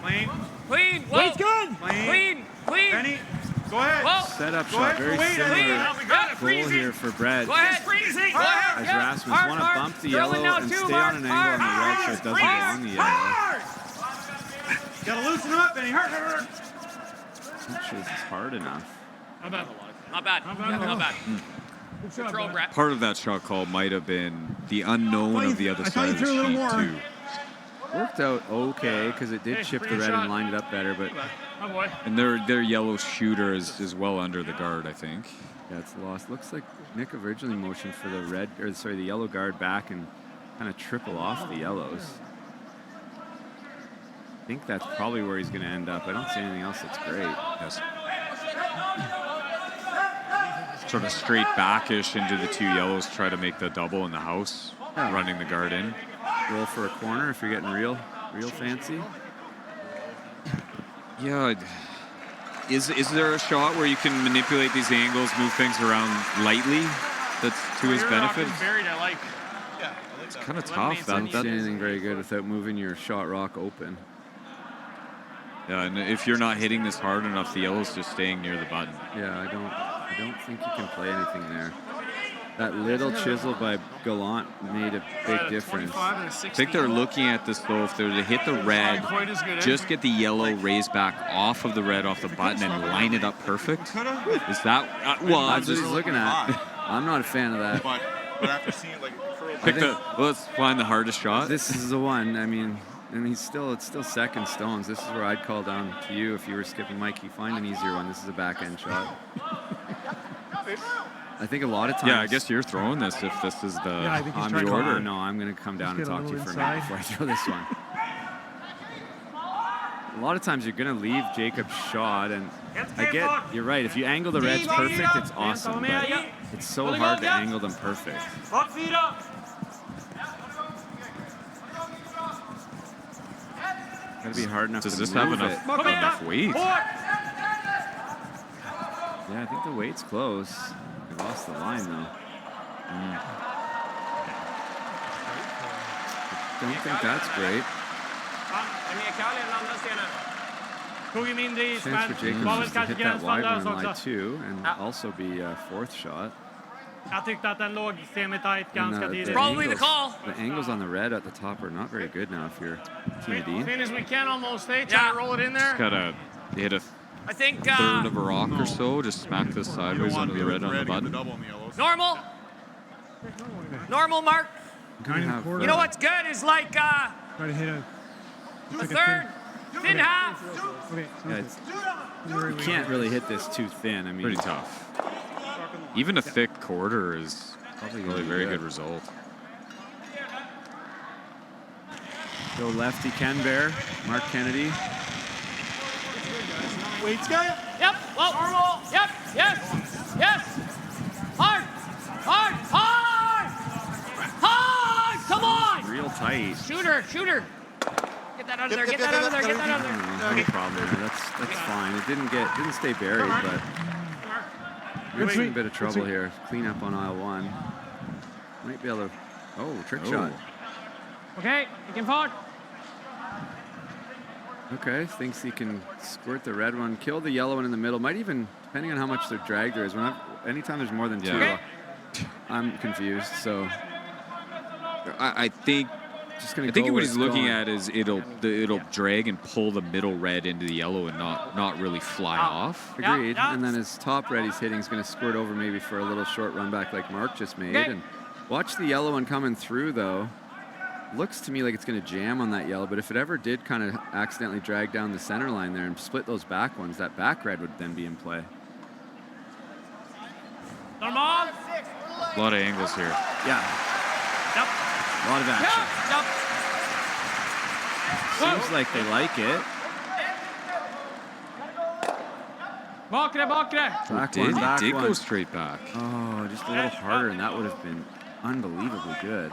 Clean. Wait's good. Clean. Benny, go ahead. Set up shot. Very similar goal here for Brett. Go ahead. Freezing. Go ahead. As Rasmus want to bump the yellow and stay on an angle on the red so it doesn't go on the yellow. Gotta loosen him up, Benny. Hurt. Not sure this is hard enough. Not bad. Control, Brett. Part of that shot call might have been the unknown of the other side of the sheet, too. Worked out okay because it did chip the red and lined it up better, but And their yellow shooter is well under the guard, I think. yeah, it's lost. Looks like Nick originally motioned for the the yellow guard back and kind of triple off the yellows. I think that's probably where he's going to end up. I don't see anything else that's great. Yes. Sort of straight backish into the two yellows, try to make the double in the house, running the guard in. Roll for a corner if you're getting real fancy. Yeah. Is there a shot where you can manipulate these angles, move things around lightly? That's to his benefit. It's kind of tough. Don't see anything very good without moving your shot rock open. Yeah, and if you're not hitting this hard enough, the yellow's just staying near the button. Yeah, I don't think you can play anything there. That little chisel by Gallant made a big difference. I think they're looking at this though. If they're to hit the red, just get the yellow raised back off of the red, off the button, and line it up perfect. Is that well? That's what he's looking at. I'm not a fan of that. But after seeing it, like, let's find the hardest shot. This is the one. I mean, and it's still second stones. This is where I'd call down to you if you were skipping Mikey. Find an easier one. This is a back end shot. I think a lot of times. Yeah, I guess you're throwing this if this is the on the order. No, I'm going to come down and talk to you for a minute before I throw this one. A lot of times you're going to leave Jacob's shot, and you're right. If you angle the reds perfect, it's awesome. But it's so hard to angle them perfect. Got to be hard enough. Does to this move have enough weight? Yeah, I think the weight's close. We lost the line though. Don't think that's great. Chance for Jacobs just to hit that wide one in line 2 and also be a fourth shot. Probably the call. The angles on the red at the top are not very good now if you're Team Edin. As we can almost, try to roll it in there. Just gotta hit a I think third of a rock or so, just smack this sideways under the red on the button. Normal, Mark. You know what's good is like Try to hit a third, thin half. Yeah, you can't really hit this too thin. I mean, pretty tough. Even a thick quarter is probably a very good result. Go lefty Ken Bear, Mark Kennedy. Weights guy? Yep. Well, normal. Yep. Yes. Hard. Come on. Real tight. Shooter. Get that out of there. Get that out of there. No problem there. That's fine. It didn't stay buried, but we're in a bit of trouble here. Clean up on aisle 1. Might be able to. Oh, trick shot. Okay, you can forward. Okay, thinks he can squirt the red one, kill the yellow one in the middle. Might even, depending on how much their drag there is. Anytime there's more than 2, I'm confused. So I think what he's looking at is it'll drag and pull the middle red into the yellow and not really fly off. Agreed. And then his top red he's hitting is going to squirt over maybe for a little short run back like Mark just made. And watch the yellow one coming through though. Looks to me like it's going to jam on that yellow, but if it ever did kind of accidentally drag down the center line there and split those back ones, that back red would then be in play. Normal. A lot of angles here. Yeah. Yep. A lot of action. Yep. Seems like they like it. Back one, back did one. go straight back. Oh, just a little harder, and that would have been unbelievably good.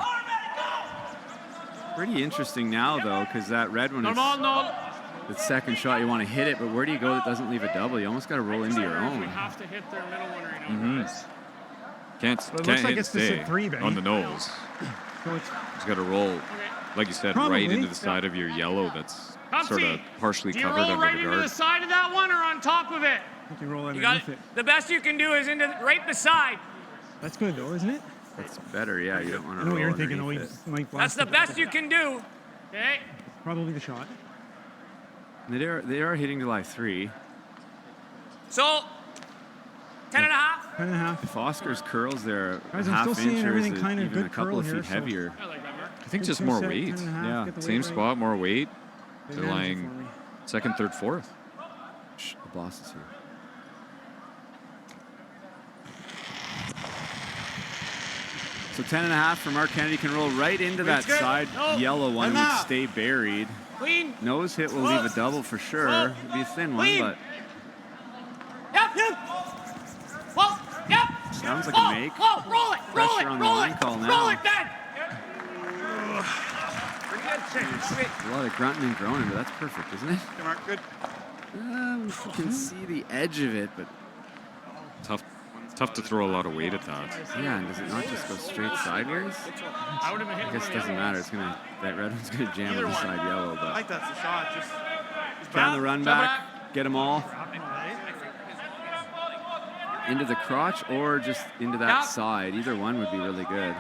Pretty interesting now, though, because that red one is the second shot. You want to hit it, but where do you go that doesn't leave a double? You almost got to roll into your own. We have to hit their middle one right now. Can't like hit it's stay 3, on the nose. Just got to roll, like you said, right into the side of your yellow that's sort of partially covered under the guard. Do you roll right into the side of that one or on top of it? You can roll underneath it. The best you can do is right beside. That's good though, isn't it? That's better, yeah. You don't want to I know roll what you're thinking. That's the best you can do. Okay. Probably the shot. They are hitting July 3. So, 10.5. 10.5. If Oscar's curls there, Guys, a I'm half still seeing inch everything is kind of even good a couple curl of feet here, so- heavier. I think just more weight. Yeah. Same spot, more weight. They're lying second, third, fourth. Shh, the boss is here. So 10.5 for Mark Kennedy can roll right into that side yellow one, would stay buried. Clean. Nose hit will leave a double for sure. It'd be a thin one, but sounds like a make. Roll it, Pressure on the line call now. roll it, Ben. A lot of grunting and groaning, but that's perfect, isn't it? Come on, good. You can see the edge of it, but Tough to throw a lot of weight at that. yeah, and does it not just go straight sideways? I guess it doesn't matter. It's gonna, that red one's gonna jam on the side yellow, I but think that's the shot. Just try on the run back, get them all into the crotch or just into that side. Either one would be really good.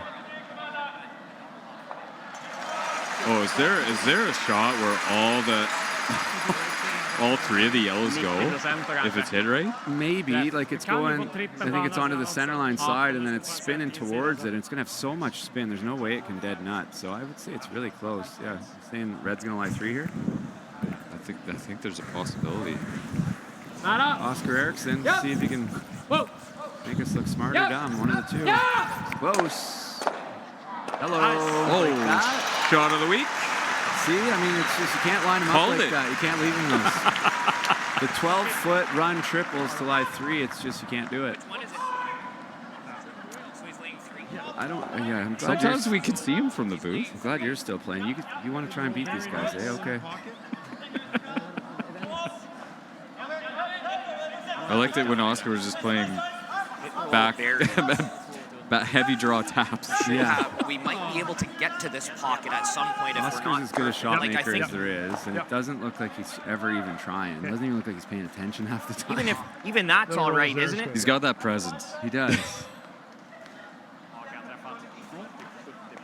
Oh, is there a shot where all three of the yellows go if it's hit right? Maybe, like it's going, I think it's onto the center line side and then it's spinning towards it and it's gonna have so much spin, there's no way it can dead nut. So I would say it's really close. Yeah, saying red's gonna lie 3 here. I think there's a possibility. Oscar Eriksson, see if he can make us look smart or dumb. One of the two. Close. Hello. Oh, shot of the week. See, I mean, it's just, you can't line them up like that. You can't leave them loose. The 12-foot run triples to lie 3, it's just, you can't do it. I don't, yeah, I'm glad Sometimes we can see him from the booth. I'm glad you're still playing. You want to try and beat these guys, eh? Okay. I liked it when Oscar was just playing back heavy draw taps. Yeah. We might be able to get to this pocket at some point if we're Oscar's not as good a shot like, maker as there is, and it doesn't look like he's ever even trying. It doesn't even look like he's paying attention half the time. Even that's all right, isn't it? He's got that presence. He does.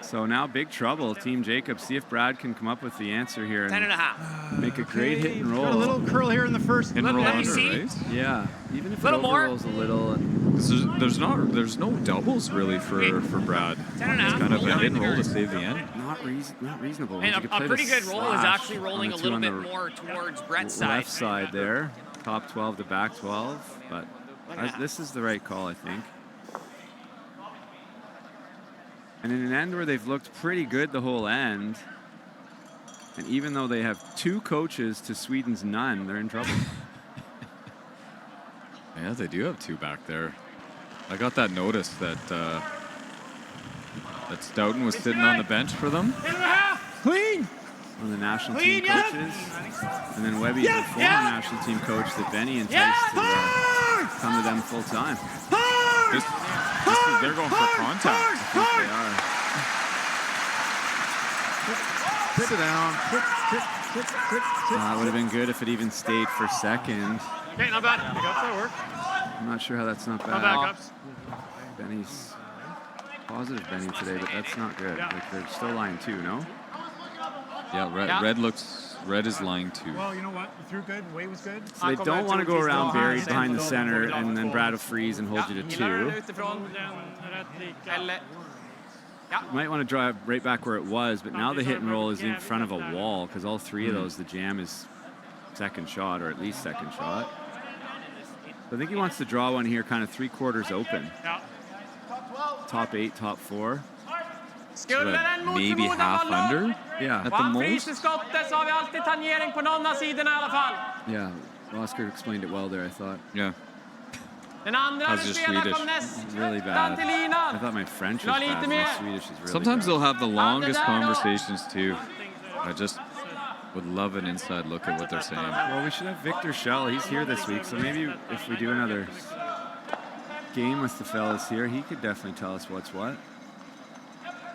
So now big trouble, Team Jacob. See if Brad can come up with the answer here. 10.5. Make a great hit and roll. Got a little curl here in the first. Hit and roll Let me under, see. right? Yeah, even if it Little more. overrolls a little. There's no doubles really for Brad. 10.5. It's kind of a hit and roll to save the end. Not reasonable. And You could a play pretty the good roll is slash actually on rolling the a two little on bit the more towards Brett's side. left side there. Top 12 to back 12, but this is the right call, I think. And in an end where they've looked pretty good the whole end, and even though they have 2 coaches to Sweden's none, they're in trouble. Yeah, they do have 2 back there. I got that notice that Stoughton was sitting on the bench for them. Clean. On the national team coaches, and then Webby's the former national team coach that Benny enticed to come to them full time. They're going for contact. I think they are. Sit down. That would have been good if it even stayed for second. Okay, not bad. Pickups, that'll work. I'm not sure how that's not No bad. backups. Benny's positive Benny today, but that's not good. Like they're still lying 2, no? Yeah, red is lying 2. Well, you know what? You threw good. Way was good. So they don't want to go around buried behind the center, and then Brad will freeze and hold you to 2. You might want to drive right back where it was, but now the hit and roll is in front of a wall because all 3 of those, the jam is second shot or at least second shot. So I think he wants to draw one here kind of 3/4 open. Top 8, top 4. So maybe half under? Yeah. At the most? Yeah. Oscar explained it well there, I thought. Yeah. How's your Swedish? Really bad. I thought my French was bad. My Swedish is really Sometimes bad. they'll have the longest conversations too. I just would love an inside look at what they're saying. Well, we should have Victor Schell. He's here this week, so maybe if we do another game with the fellas here, he could definitely tell us what's what.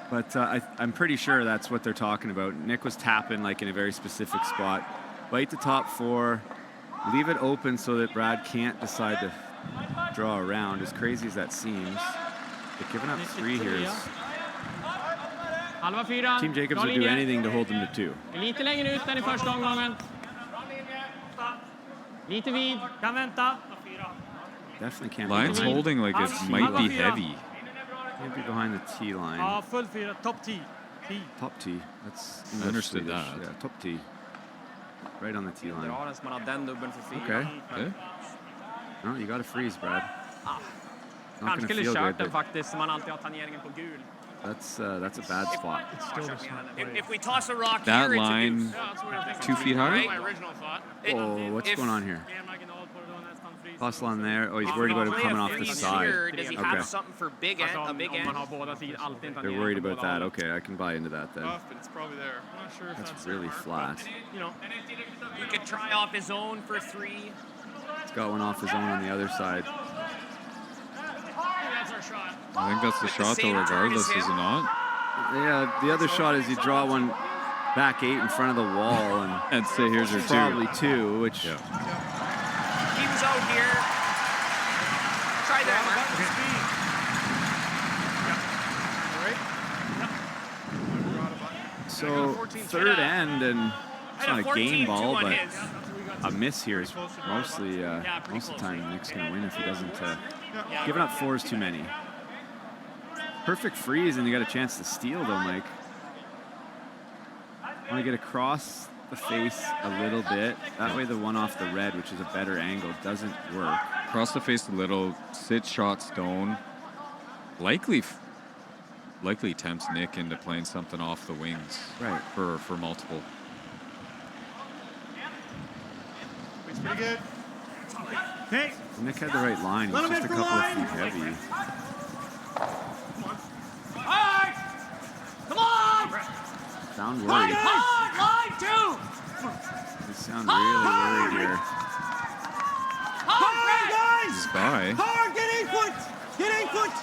But I'm pretty sure that's what they're talking about. Nick was tapping like in a very specific spot. Bite the top 4, leave it open so that Brad can't decide to draw around, as crazy as that seems. But giving up 3 here is... Team Jacobs would do anything to hold them to 2. Lite längre ut än i första omgången. Lite vid. Kan vänta. Definitely can't Line's be holding like it might be heavy. Can't be behind the T line. Ja, full 4. Topp 10. Top tee. That's I understood Swedish. that. Yeah, top tee. Right on the tee line. Drar den så man har den dubbeln för 4. Okay. Okay. No, you got to freeze, Brad. Not Kanske gonna skulle feel kört good, den faktiskt så man alltid har tangeringen på gul. That's a bad spot. If we toss a rock That here, line, 2 feet high? Oh, what's going on here? Hustle on there. Oh, he's worried about him coming off the side. Does he Okay. have something for big end, a big end? They're worried about that. Okay, I can buy into that then. It's probably there. I'm not sure if That's really flat. You know, he could try off his own for 3. He's got one off his own on the other side. I think that's the shot though, regardless, is it not? Yeah, the other shot is you draw one back 8 in front of the wall and say here's your 2. Probably 2, which yeah. He was out here. Try that, Mark. So third end, and it's not a game ball, but a miss here is mostly most of the time Nick's gonna win if he doesn't. Giving up 4 is too many. Perfect freeze, and you got a chance to steal though, Mike. Want to get across the face a little bit. That way the one off the red, which is a better angle, doesn't work. Across the face a little, sit shot stone. Likely tempts Nick into playing something off the wings. Right. For multiple. It's pretty good. Hey. Nick had the right line. He's just a couple of feet heavy. Come on! Sound worried. Line 2! You sound really worried here. Hard, guys! He's by. Hard, get 8 foot! Get 8 foot!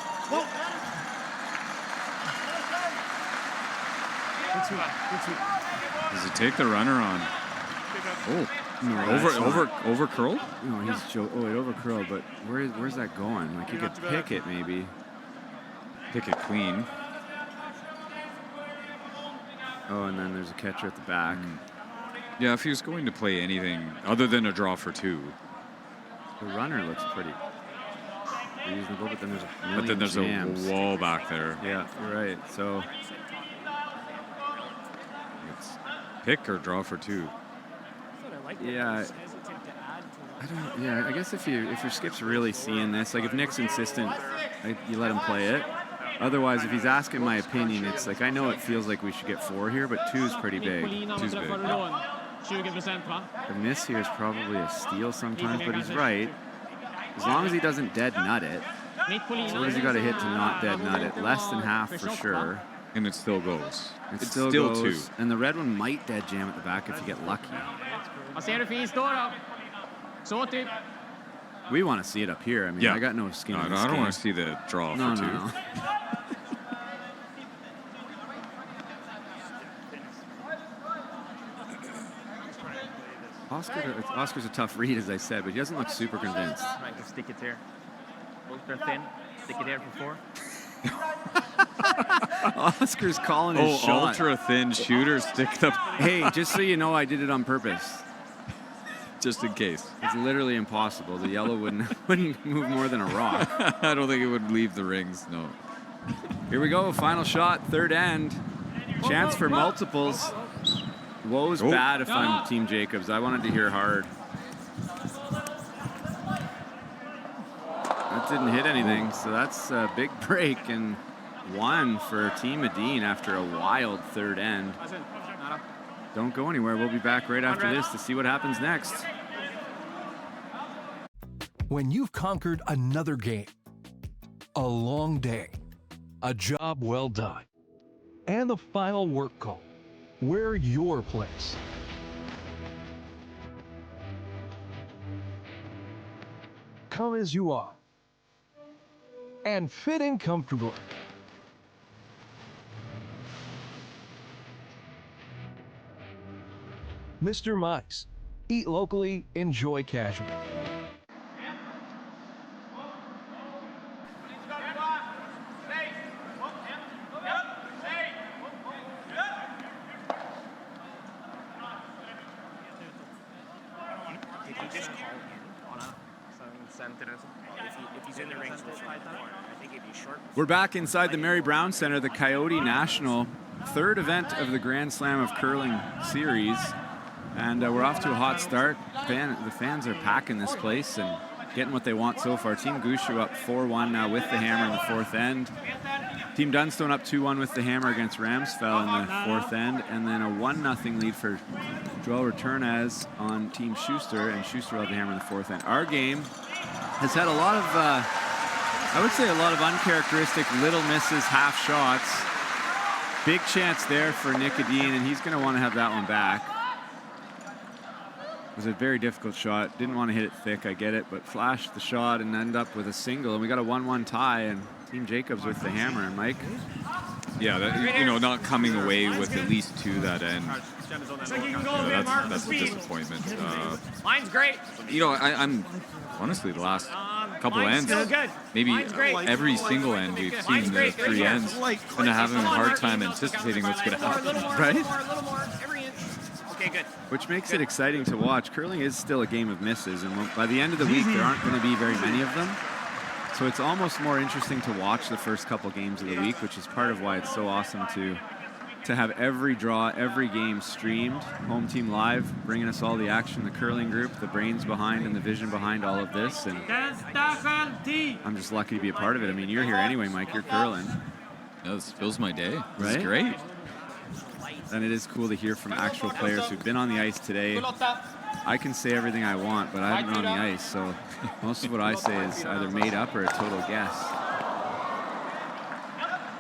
Does he take the runner on? Oh, no, over curled? No, he's it over curled, but where's that going? Like you could pick it maybe. Pick it clean. Oh, and then there's a catcher at the back. Yeah, if he was going to play anything other than a draw for 2. The runner looks pretty reasonable, but then there's a million But then there's jams. a wall back there. Yeah, you're right. So it's pick or draw for 2. Yeah. I don't. Yeah, I guess if your skip's really seeing this, like if Nick's insistent, you let him play it. Otherwise, if he's asking my opinion, it's like I know it feels like we should get 4 here, but 2 is pretty big. 2's big. 20%, va? The miss here is probably a steal sometimes, but he's right. As long as he doesn't dead nut it. So what has he got to hit to not dead nut it? Less than half for sure. And it still goes. It still goes. 2. And the red one might dead jam at the back if you get lucky. Vad ser du för is då? Så typ. We want to see it up here. I mean, I got no skin in this I don't game. want to see the draw for 2. No. Oscar's a tough read, as I said, but he doesn't look super convinced. Right, just stick it here. Ultra thin. Stick it here for 4. Oscar's calling his shot. Ultra thin shooter, stick the. Hey, just so you know, I did it on purpose. Just in case. It's literally impossible. The yellow wouldn't move more than a rock. I don't think it would leave the rings, no. Here we go, final shot, third end. Chance for multiples. Woe's bad if I'm Team Jacobs. I wanted to hear hard. That didn't hit anything, so that's a big break and 1 for Team Edin after a wild third end. Don't go anywhere. We'll be back right after this to see what happens next. When you've conquered another game, a long day, a job well done, and the final work call, we're your place. Come as you are and fit in comfortably. Mr. Mice. Eat locally, enjoy casual. If he's in the rings, I think it'd be short. We're back inside the Mary Brown Center, the Coyote National third event of the Grand Slam of Curling series, and we're off to a hot start. The fans are packing this place and getting what they want so far. Team Gushu up 4-1 now with the hammer in the fourth end. Team Dunstone up 2-1 with the hammer against Ramsfell in the fourth end, and then a 1-0 lead for Joel Returnez on Team Schuster, and Schuster will have the hammer in the fourth end. Our game has had a lot of, I would say, a lot of uncharacteristic little misses, half shots. Big chance there for Nick Edin, and he's going to want to have that one back. It was a very difficult shot. Didn't want to hit it thick, I get it, but flashed the shot and ended up with a single. And we got a 1-1 tie, and Team Jacobs with the hammer. And Mike? Yeah, that, not coming away with at least 2 that end. That's a disappointment. Mine's great. I'm honestly the last couple ends, maybe every single end we've seen the 3 ends, and having a hard time anticipating what's going to happen, right? Okay, good. Which makes it exciting to watch. Curling is still a game of misses, and by the end of the week, there aren't going to be very many of them. So it's almost more interesting to watch the first couple games of the week, which is part of why it's so awesome to have every draw, every game streamed. Home Team Live, bringing us all the action, the curling group, the brains behind and the vision behind all of this. And I'm just lucky to be a part of it. I mean, you're here anyway, Mike. You're curling. Yeah, this fills my day. This right? is great. And it is cool to hear from actual players who've been on the ice today. I can say everything I want, but I haven't been on the ice, so most of what I say is either made up or a total guess.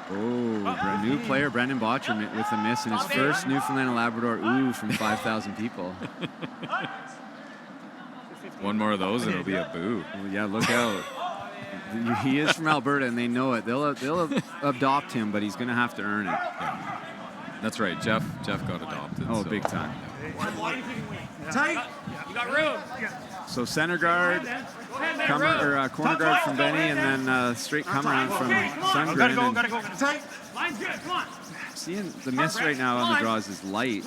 Oh, new player, Brendan Botcher with a miss in his first Newfoundland and Labrador ooh from 5,000 people. One more of those and it'll be a boo. Well, yeah, look out. He is from Alberta and they know it. They'll adopt him, but he's going to have to earn it. Yeah. That's right. Jeff got adopted. Oh, so. big time. Tight. You got room. So center guard, corner guard from Benny, and then straight come around from Sundgren. Gotta go. Tight. Line's good. Come on. Seeing the miss right now on the draws is light.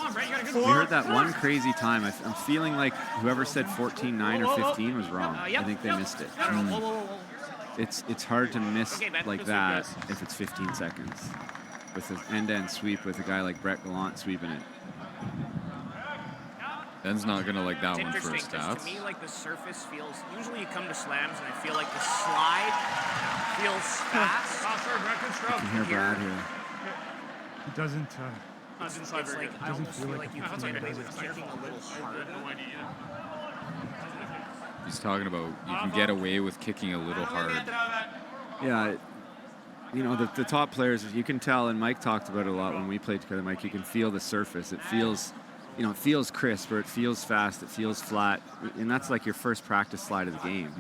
We heard that one crazy time. I'm feeling like whoever said 14-9 or 15 was wrong. I think they missed it. It's hard to miss like that if it's 15 seconds. With an end-to-end sweep with a guy like Brett Gallant sweeping it. Ben's not going to like that one for his stats. To me, like the surface feels, usually you come to slams and I feel like the slide feels fast. I can hear Brad here. It doesn't. It's like, I almost feel like you come in with kicking a little hard. He's talking about you can get away with kicking a little hard. Yeah. The top players, you can tell, and Mike talked about it a lot when we played together, Mike, you can feel the surface. It feels, it feels crisp, or it feels fast, it feels flat, and that's like your first practice slide of the game.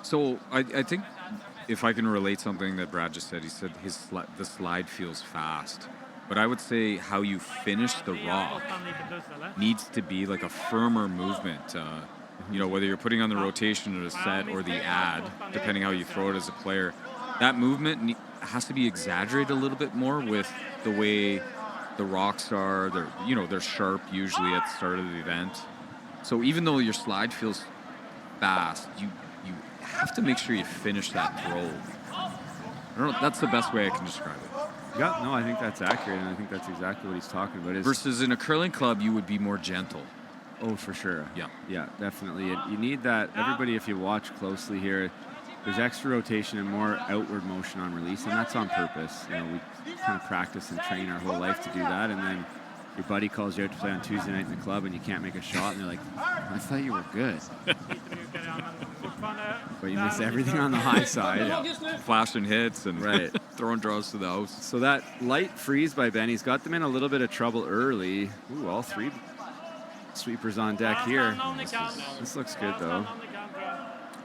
So I think if I can relate something that Brad just said, he said the slide feels fast. But I would say how you finish the rock needs to be like a firmer movement. Whether you're putting on the rotation or the set or the ad, depending how you throw it as a player, that movement has to be exaggerated a little bit more with the way the rocks are. They're sharp usually at the start of the event. So even though your slide feels fast, you have to make sure you finish that throw. I don't know. That's the best way I can describe it. Yeah, no, I think that's accurate, and I think that's exactly what he's talking about. Versus in a curling club, you would be more gentle. Oh, for sure. Yeah, definitely. You need that. Everybody, if you watch closely here, there's extra rotation and more outward motion on release, and that's on purpose. We kind of practice and train our whole life to do that, and then your buddy calls you out to play on Tuesday night in the club, and you can't make a shot, and they're like, I thought you were good. But you miss everything on the high side. Flashing hits and throwing draws to the house. So that light freeze by Benny's got them in a little bit of trouble early. Ooh, all 3 sweepers on deck here. This looks good, though.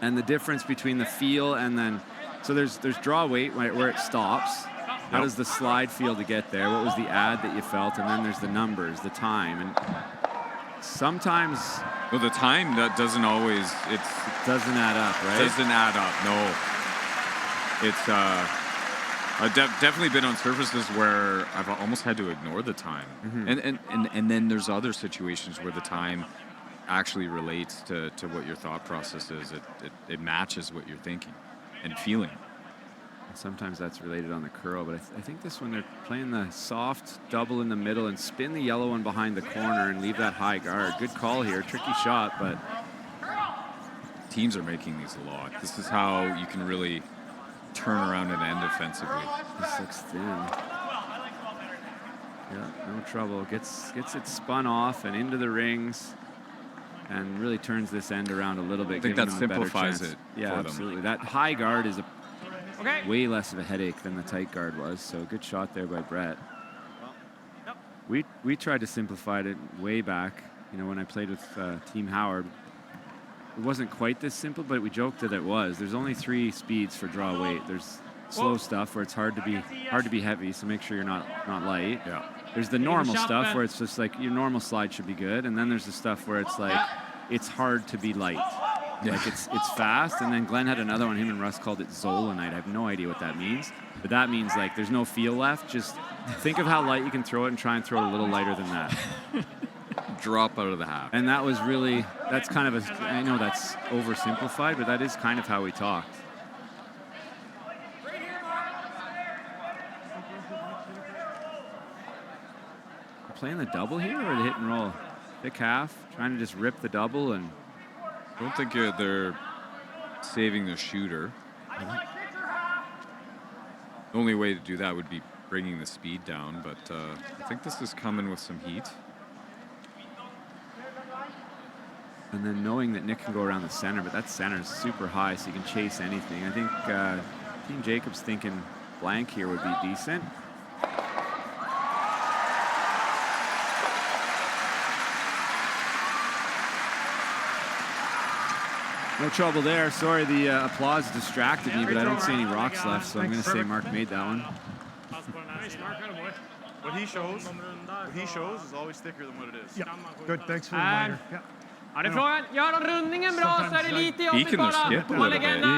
And the difference between the feel and then, so there's draw weight where it stops. How does the slide feel to get there? What was the ad that you felt? And then there's the numbers, the time. And sometimes... Well, the time, that doesn't always, it doesn't add up, right? Doesn't add up, no. It's, I've definitely been on surfaces where I've almost had to ignore the time. And then there's other situations where the time actually relates to what your thought process is. It matches what you're thinking and feeling. Sometimes that's related on the curl, but I think this one they're playing the soft double in the middle and spin the yellow one behind the corner and leave that high guard. Good call here, tricky shot, but teams are making these a lot. This is how you can really turn around an end offensively. This looks thin. Yeah, no trouble. Gets it spun off and into the rings, and really turns this end around a little bit. I think that simplifies it. Yeah, for absolutely. them. That high guard is way less of a headache than the tight guard was. So good shot there by Brett. We tried to simplify it way back. You know, when I played with Team Howard, it wasn't quite this simple, but we joked that it was. There's only 3 speeds for draw weight. There's slow stuff where it's hard to be heavy, so make sure you're not light. Yeah. There's the normal stuff where it's just like your normal slide should be good, and then there's the stuff where it's like it's hard to be light. Yeah. Like it's fast, and then Glenn had another one. Him and Russ called it Zolanite. I have no idea what that means, but that means like there's no feel left. Just think of how light you can throw it and try and throw it a little lighter than that. Drop out of the half. And that was really, that's kind of a, I know that's oversimplified, but that is kind of how we talked. Playing the double here or the hit and roll? Thick half, trying to just rip the double, and I don't think they're saving the shooter. The only way to do that would be bringing the speed down, but I think this is coming with some heat. And then knowing that Nick can go around the center, but that center is super high, so you can chase anything. I think Team Jacob's thinking blank here would be decent. No trouble there. Sorry, the applause distracted me, but I don't see any rocks left, so I'm going to say Mark made that one. What he shows is always thicker than what it is. Yeah. Good, thanks for the reminder. Yeah. Härifrån, gör de rundningen bra så är det lite jobbigt bara. Did you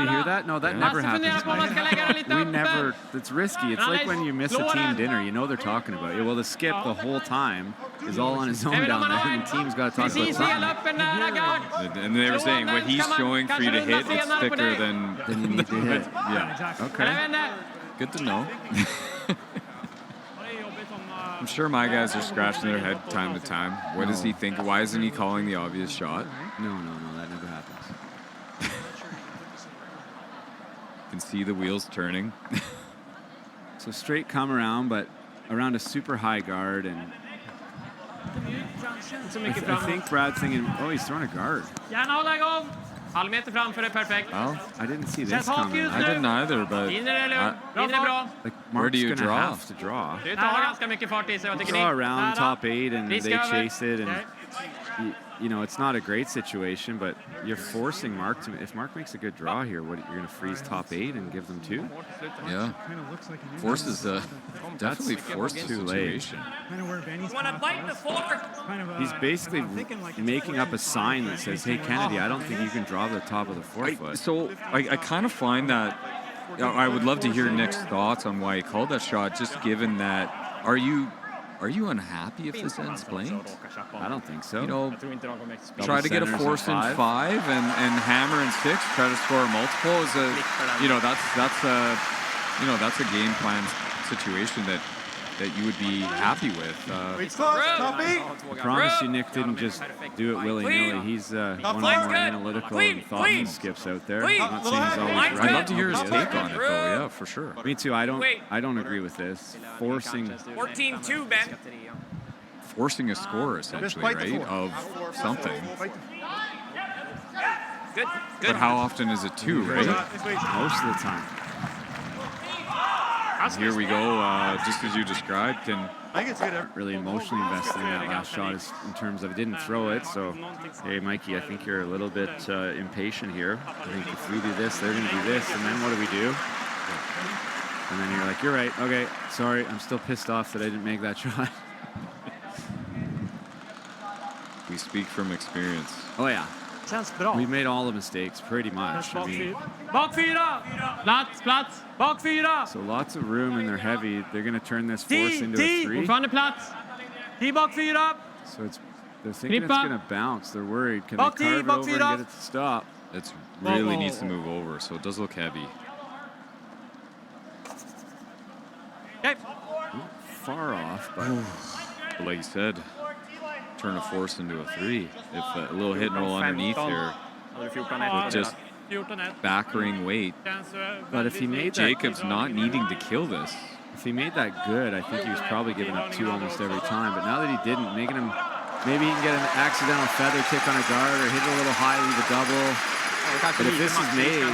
hear that? No, that never happens. We never, it's risky. It's like when you miss a team dinner, you know they're talking about you. Well, the skip the whole time is all on his own down there, and the team's got to talk about something. And they were saying what he's showing for you to hit, it's thicker than you need to hit. Yeah. Okay. Good to know. I'm sure my guys are scratching their head time to time. What does he think? Why isn't he calling the obvious shot? No, that never happens. You can see the wheels turning. So straight come around, but around a super high guard, and I think Brad's thinking, oh, he's throwing a guard. Halv meter framför är perfekt. Well, I didn't see this coming. I didn't either, but like where do you draw? Have to draw. Det tar ganska mycket fart I sig, vad tycker ni? Draw around top 8 and they chase it, and you know, it's not a great situation, but you're forcing Mark to, if Mark makes a good draw here, what, you're going to freeze top 8 and give them 2? Yeah. Forces definitely forced too situation. He's basically making up a sign that says, hey, Kennedy, I don't think you can draw the top of the forefoot. So I kind of find that, I would love to hear Nick's thoughts on why he called that shot, just given that, are you unhappy if this ends blank? I don't think so. You know, try to get a force in 5 and hammer in 6, try to score a multiple is a, you know, that's a game plan situation that you would be happy with. I promise you, Nick didn't just do it willy-nilly. He's one of the more analytical and thoughtful skips out there. I'm not saying he's always right. I'd love to hear his take on it, though. Yeah, for sure. Me too. I don't agree with this. Forcing 14-2, Ben. Forcing a score, essentially, right? Of something. Good. But how often is it 2, right? Most of the time. Here we go, just as you described. Really emotionally invested in that last shot in terms of, didn't throw it. So, hey, Mikey, I think you're a little bit impatient here. I think if we do this, they're going to do this, and then what do we do? And then you're like, you're right. Okay, sorry, I'm still pissed off that I didn't make that shot. We speak from experience. Oh, yeah. We've made all the mistakes, pretty much. I mean, Bak 4! Plats! Bak 4! So lots of room, and they're heavy. They're going to turn this force into a 3. Fortfarande plats! 10 bak 4! So they're thinking it's going to bounce. They're worried. Can they carve it over and get it to stop? It really needs to move over, so it does look heavy. Okay. Far off, but like you said, turn a force into a 3. If a little hit and roll underneath here with just back ring weight. But if he made Jacobs not needing to kill this. If he made that good, I think he was probably giving up 2 almost every time. But now that he didn't, making him, maybe he can get an accidental feather tick on a guard or hit it a little high, leave a double. But if this is made,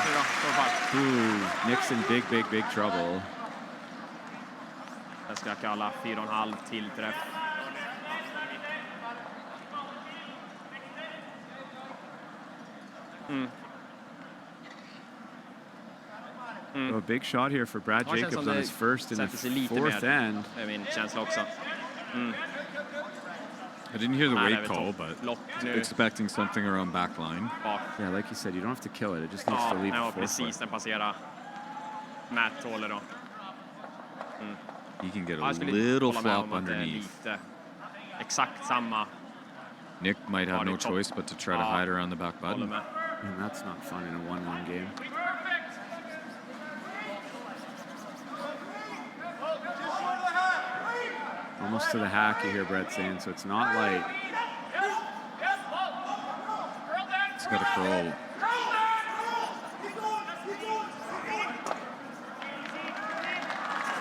Nick's in big, big, big trouble. Jag ska kalla 4,5 till träff. So a big shot here for Brad Jacobs on his first in the 4th end. Det är min känsla också. I didn't hear the weight call, but expecting something around back line. Yeah, like you said, you don't have to kill it. It just needs to leave the precis. Den passerar Matt Toller då. He can get a little flop underneath. Exakt samma. Nick might have no choice but to try to hide around the back button. And that's not fun in a 1-1 game. Almost to the hack, you hear Brett saying, so it's not light. It's got a curl.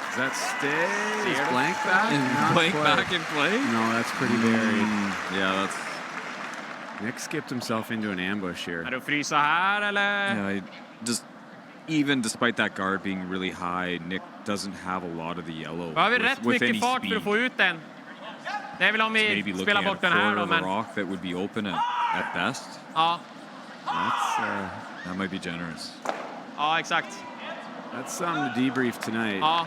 Does that stay? Is blank back? Blank back in play? No, that's pretty buried. Yeah, that's... Nick skipped himself into an ambush here. Är du frysa här eller? Yeah, even despite that guard being really high, Nick doesn't have a lot of the yellow. Har vi rätt mycket fart för att få ut den? Det är väl om vi spelar bort den här då, men... rock that would be open at best. Ja. That might be generous. Ja, exakt. That's something to debrief tonight. Ja.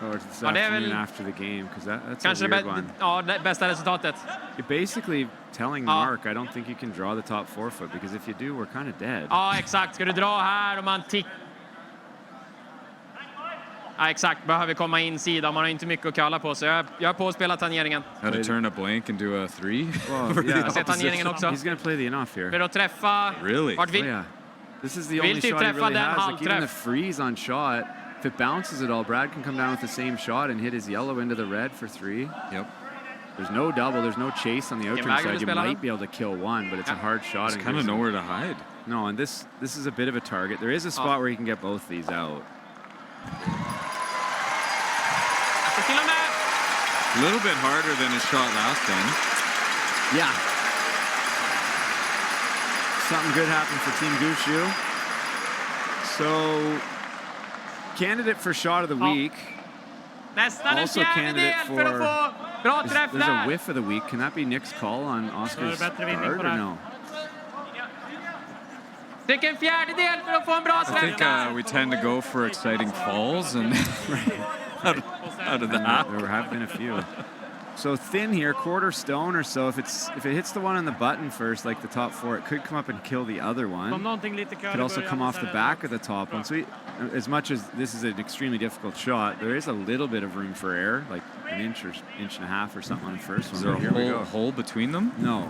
Or this afternoon after the game, because that's kanske a weird one. Ja, det bästa resultatet. You're basically telling Mark, I don't think you can draw the top 4 foot, because if you do, we're kind of dead. Ja, exakt. Ska du dra här och man Ja, exakt. Behöver komma in sida. Man har inte mycket att kalla på, så jag är på att spela tangeringen. How to turn a blank and do a 3? Jag ser tangeringen också. He's going to play the in-off here. För att träffa... Really? Vart vill... Yeah. This is the only shot he really has. Like even the freeze on shot, if it bounces at all, Brad can come down with the same shot and hit his yellow into the red for 3. Yep. There's no double. There's no chase on the outer side. You might be able to kill one, but it's a hard shot. There's kind of nowhere to hide. No, and this is a bit of a target. There is a spot where you can get both these out. A little bit harder than his shot last time. Yeah. Something good happened for Team Gushu. So, candidate for shot of the week. Also candidate for... There's a whiff of the week. Can that be Nick's call on Oscar's guard or no? I think we tend to go for exciting falls and out of that. There have been a few. So thin here, quarter stone or so. If it hits the one on the button first, like the top 4, it could come up and kill the other one. Could also come off the back of the top one. So as much as this is an extremely difficult shot, there is a little bit of room for error, like an inch or inch and a half or something on the first one. Is there a hole between them? No.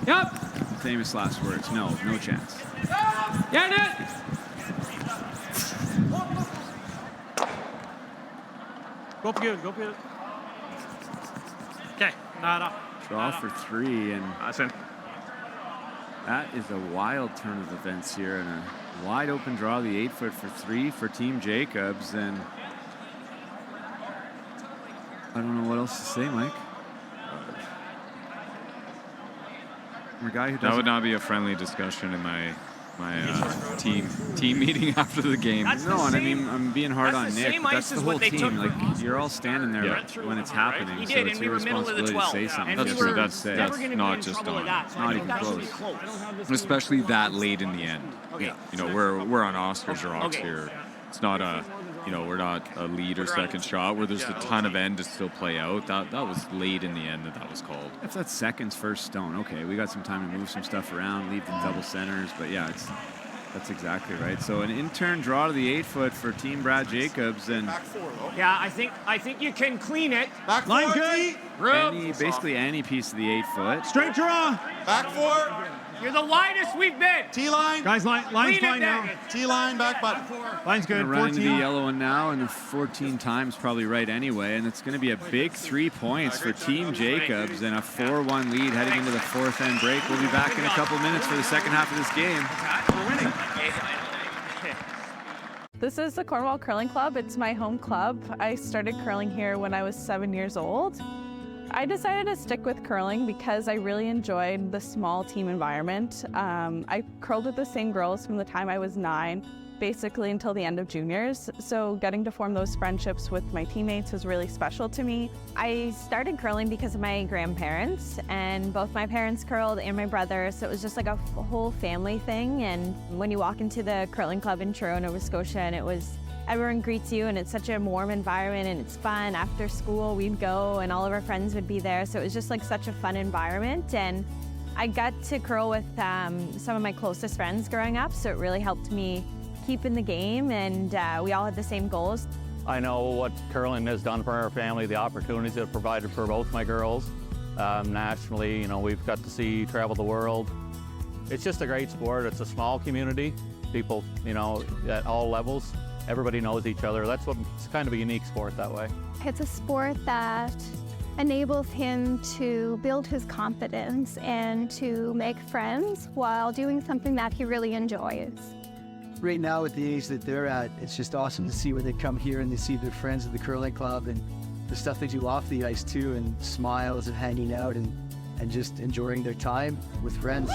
Yep. Famous last words. No chance. Yeah, Gå på gul. Okej, nära. Draw for 3, and that is a wild turn of events here, and a wide open draw, the 8 foot for 3 for Team Jacobs, and I don't know what else to say, Mike. A guy who that would not be a friendly discussion in my team meeting after the game. No, and I mean, I'm being hard on Nick, but that's the whole team. Like, you're all standing there when it's happening, so it's your responsibility to say something. That's true. That's not just on. It's not even close. Especially that late in the end. Yeah. You know, we're on Oscar's rocks here. It's not a, we're not a lead or second shot where there's a ton of end to still play out. That was late in the end that was called. If that's seconds first stone, okay, we got some time to move some stuff around, leave the double centers, but yeah, that's exactly right. So an in-turn draw to the 8 foot for Team Brad Jacobs, and yeah, I think you can clean it. Back line good. Basically any piece of the 8 foot. Straight draw. Back 4. You're the widest we've been. T-line. Guys, line's fine now. T-line, back button. Line's good. Running 14. the yellow one now, and the 14 times probably right anyway. And it's going to be a big 3 points for Team Jacobs and a 4-1 lead heading into the fourth end break. We'll be back in a couple minutes for the second half of this game. We're winning. This is the Cornwall Curling Club. It's my home club. I started curling here when I was 7 years old. I decided to stick with curling because I really enjoyed the small team environment. I curled with the same girls from the time I was 9, basically until the end of juniors. So getting to form those friendships with my teammates was really special to me. I started curling because of my grandparents, and both my parents curled and my brother, so it was just like a whole family thing. And when you walk into the curling club in Truro, Nova Scotia, and everyone greets you, and it's such a warm environment, and it's fun. After school, we'd go, and all of our friends would be there, so it was just like such a fun environment. And I got to curl with some of my closest friends growing up, so it really helped me keep in the game, and we all had the same goals. I know what curling has done for our family, the opportunities it provided for both my girls. Nationally, you know, we've got to see travel the world. It's just a great sport. It's a small community. People, you know, at all levels. Everybody knows each other. That's what it's kind of a unique sport that way. It's a sport that enables him to build his confidence and to make friends while doing something that he really enjoys. Right now, at the age that they're at, it's just awesome to see when they come here and they see their friends at the curling club and the stuff they do off the ice too, and smiles and hanging out and just enjoying their time with friends.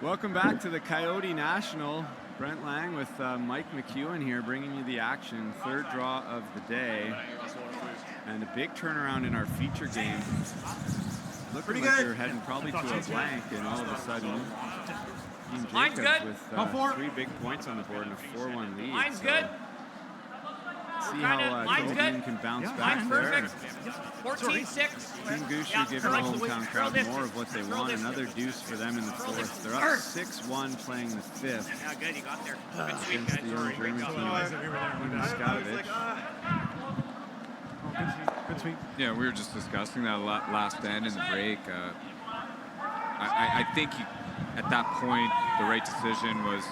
Welcome back to the Coyote National. Brent Lang with Mike McEwen here, bringing you the action. Third draw of the day. And a big turnaround in our feature game. Looking like they're heading probably to a blank, and all of a sudden, Team Jacobs with 3 big points on the board and a 4-1 lead. Mine's good. See how Edin can bounce back there. 14-6. Team Gushu giving the hometown crowd more of what they want. Another deuce for them in the fourth. They're up 6-1 playing the fifth. Yeah, good. You got there. Good sweep, Against the young German team. Good sweep. Yeah, we were just discussing that last end in the break. I think at that point, the right decision was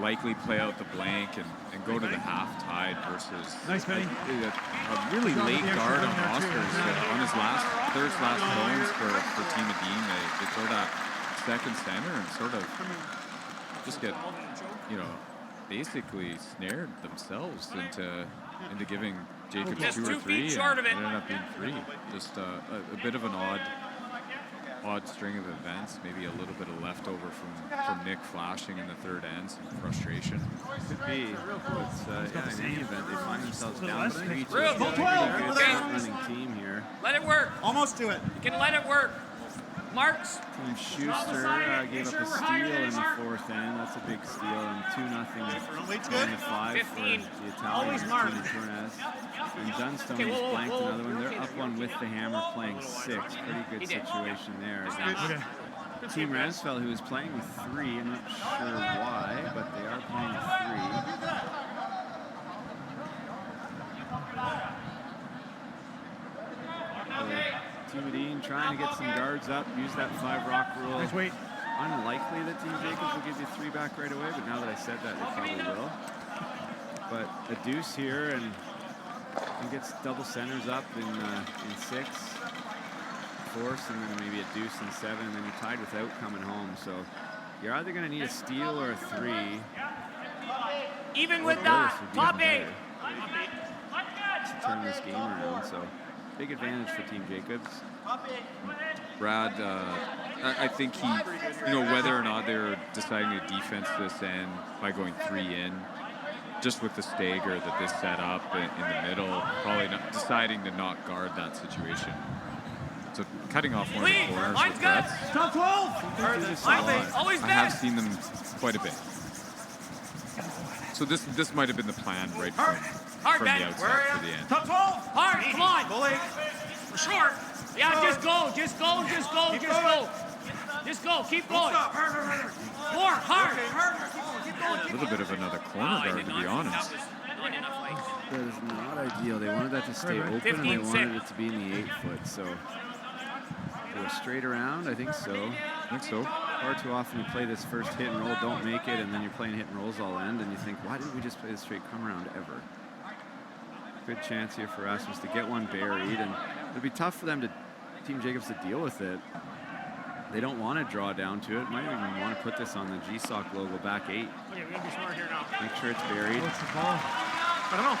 likely play out the blank and go to the half tied versus a really late guard on Oscars on his third last bones for Team Edin. They throw that second center and sort of just get, you know, basically snared themselves into giving Jacobs just 2 or 3, short of it. and ended up being 3. Just a bit of an odd string of events, maybe a little bit of leftover from Nick flashing in the third end, some frustration. Could be. It's, in any event, they find themselves down 3-2. Good running team here. Let it work. Almost to it. You can let it work. Marks. Team Schuster gave up a steal in the fourth end. That's a big steal, and 2-0 in the 5 for the Italians, Team Torres. And Dunstone has blanked another one. They're up one with the hammer, playing 6. Pretty good situation there. Team Ramsfeld, who is playing with 3. I'm not sure why, but they are playing with 3. trying to get some guards up, use that 5 rock rule. Nice weight. Unlikely that Team Jacobs will give you 3 back right away, but now that I said that, they probably will. But a deuce here, and he gets double centers up in 6, force, and then maybe a deuce in 7, and then you're tied without coming home. So you're either going to need a steal or a 3. Even with that, top 8. To turn this game around, so big advantage for Team Jacobs. Brad, I think he, whether or not they're deciding to defense this end by going 3 in, just with the stagger that they set up in the middle, probably not deciding to not guard that situation. So cutting off one of the corners with Brett. Top 12. Always I have seen them quite a bit. So this might have been the plan right from the outset to the end. Top 12. Hard, come on. For short. Yeah, just go. Just go. Just go. Keep going. More, hard. A little bit of another corner guard, to be honest. That is not ideal. They wanted that to stay open, and they wanted it to be in the 8-foot. So go straight around. I think so. Far too often you play this first hit and roll, don't make it, and then you're playing hit and rolls all end, and you think, why didn't we just play the straight come around ever? Good chance here for Rasmus to get one buried, and it'll be tough for them to Team Jacobs to deal with it. They don't want to draw down to it. Might even want to put this on the GSOC logo back 8. Okay, we gotta be smart here now. Make sure it's buried. What's the call? I don't know.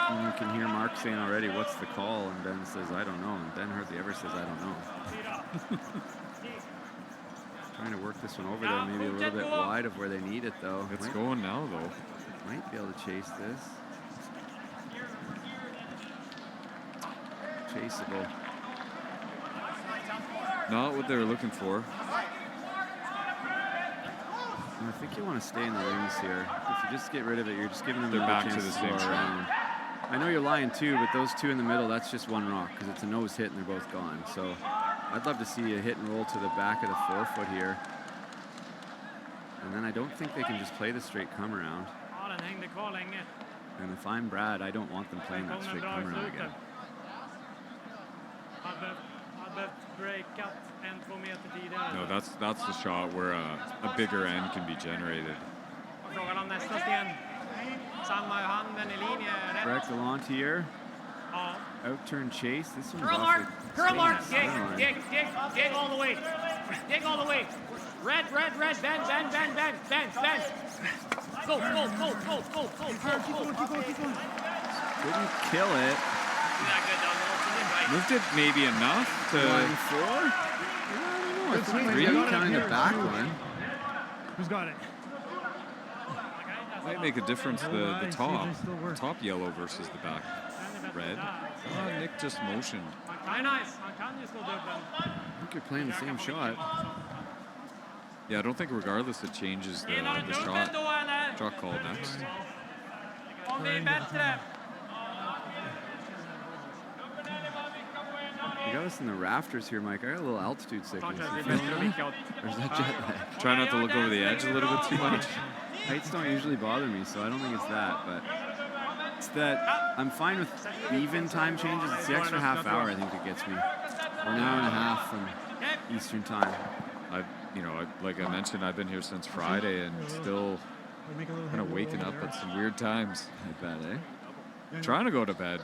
And you can hear Mark saying already, what's the call? And Ben says, I don't know. And Ben hardly ever says, I don't know. Trying to work this one over there, maybe a little bit wide of where they need it, though. It's going now, though. Might be able to chase this. Chaseable. Not what they were looking for. I think you want to stay in the rings here. If you just get rid of it, you're just giving them They're back chance to the same go around. I know you're lying too, but those 2 in the middle, that's just 1 rock because it's a nose hit and they're both gone. So I'd love to see a hit and roll to the back of the 4-foot here. And then I don't think they can just play the straight come around. And if I'm Brad, I don't want them playing that straight come around again. No, that's the shot where a bigger end can be generated. Brett Gallant here. Outturn chase. This one's Curl awfully mark. Curl mark. Dig all the way. Dig all the way. Red. Bend. Go. Couldn't kill it. Moved it maybe enough to... 1-4? I don't know. I think maybe counting the back one. Who's got it? Might make a difference, the top yellow versus the back red. Oh, Nick just motioned. I think you're playing the same shot. Yeah, I don't think regardless it changes the shot call next. You got us in the rafters here, Mike. I got a little altitude sickness. You feeling that? Or is that jet lag? Try not to look over the edge a little bit too much. Heights don't usually bother me, so I don't think it's that, but it's that I'm fine with even time changes. It's the extra half hour I think that gets me. Or an hour and a half from Eastern time. Like I mentioned, I've been here since Friday and still kind of waking up at some weird times. I bet, eh? Trying to go to bed,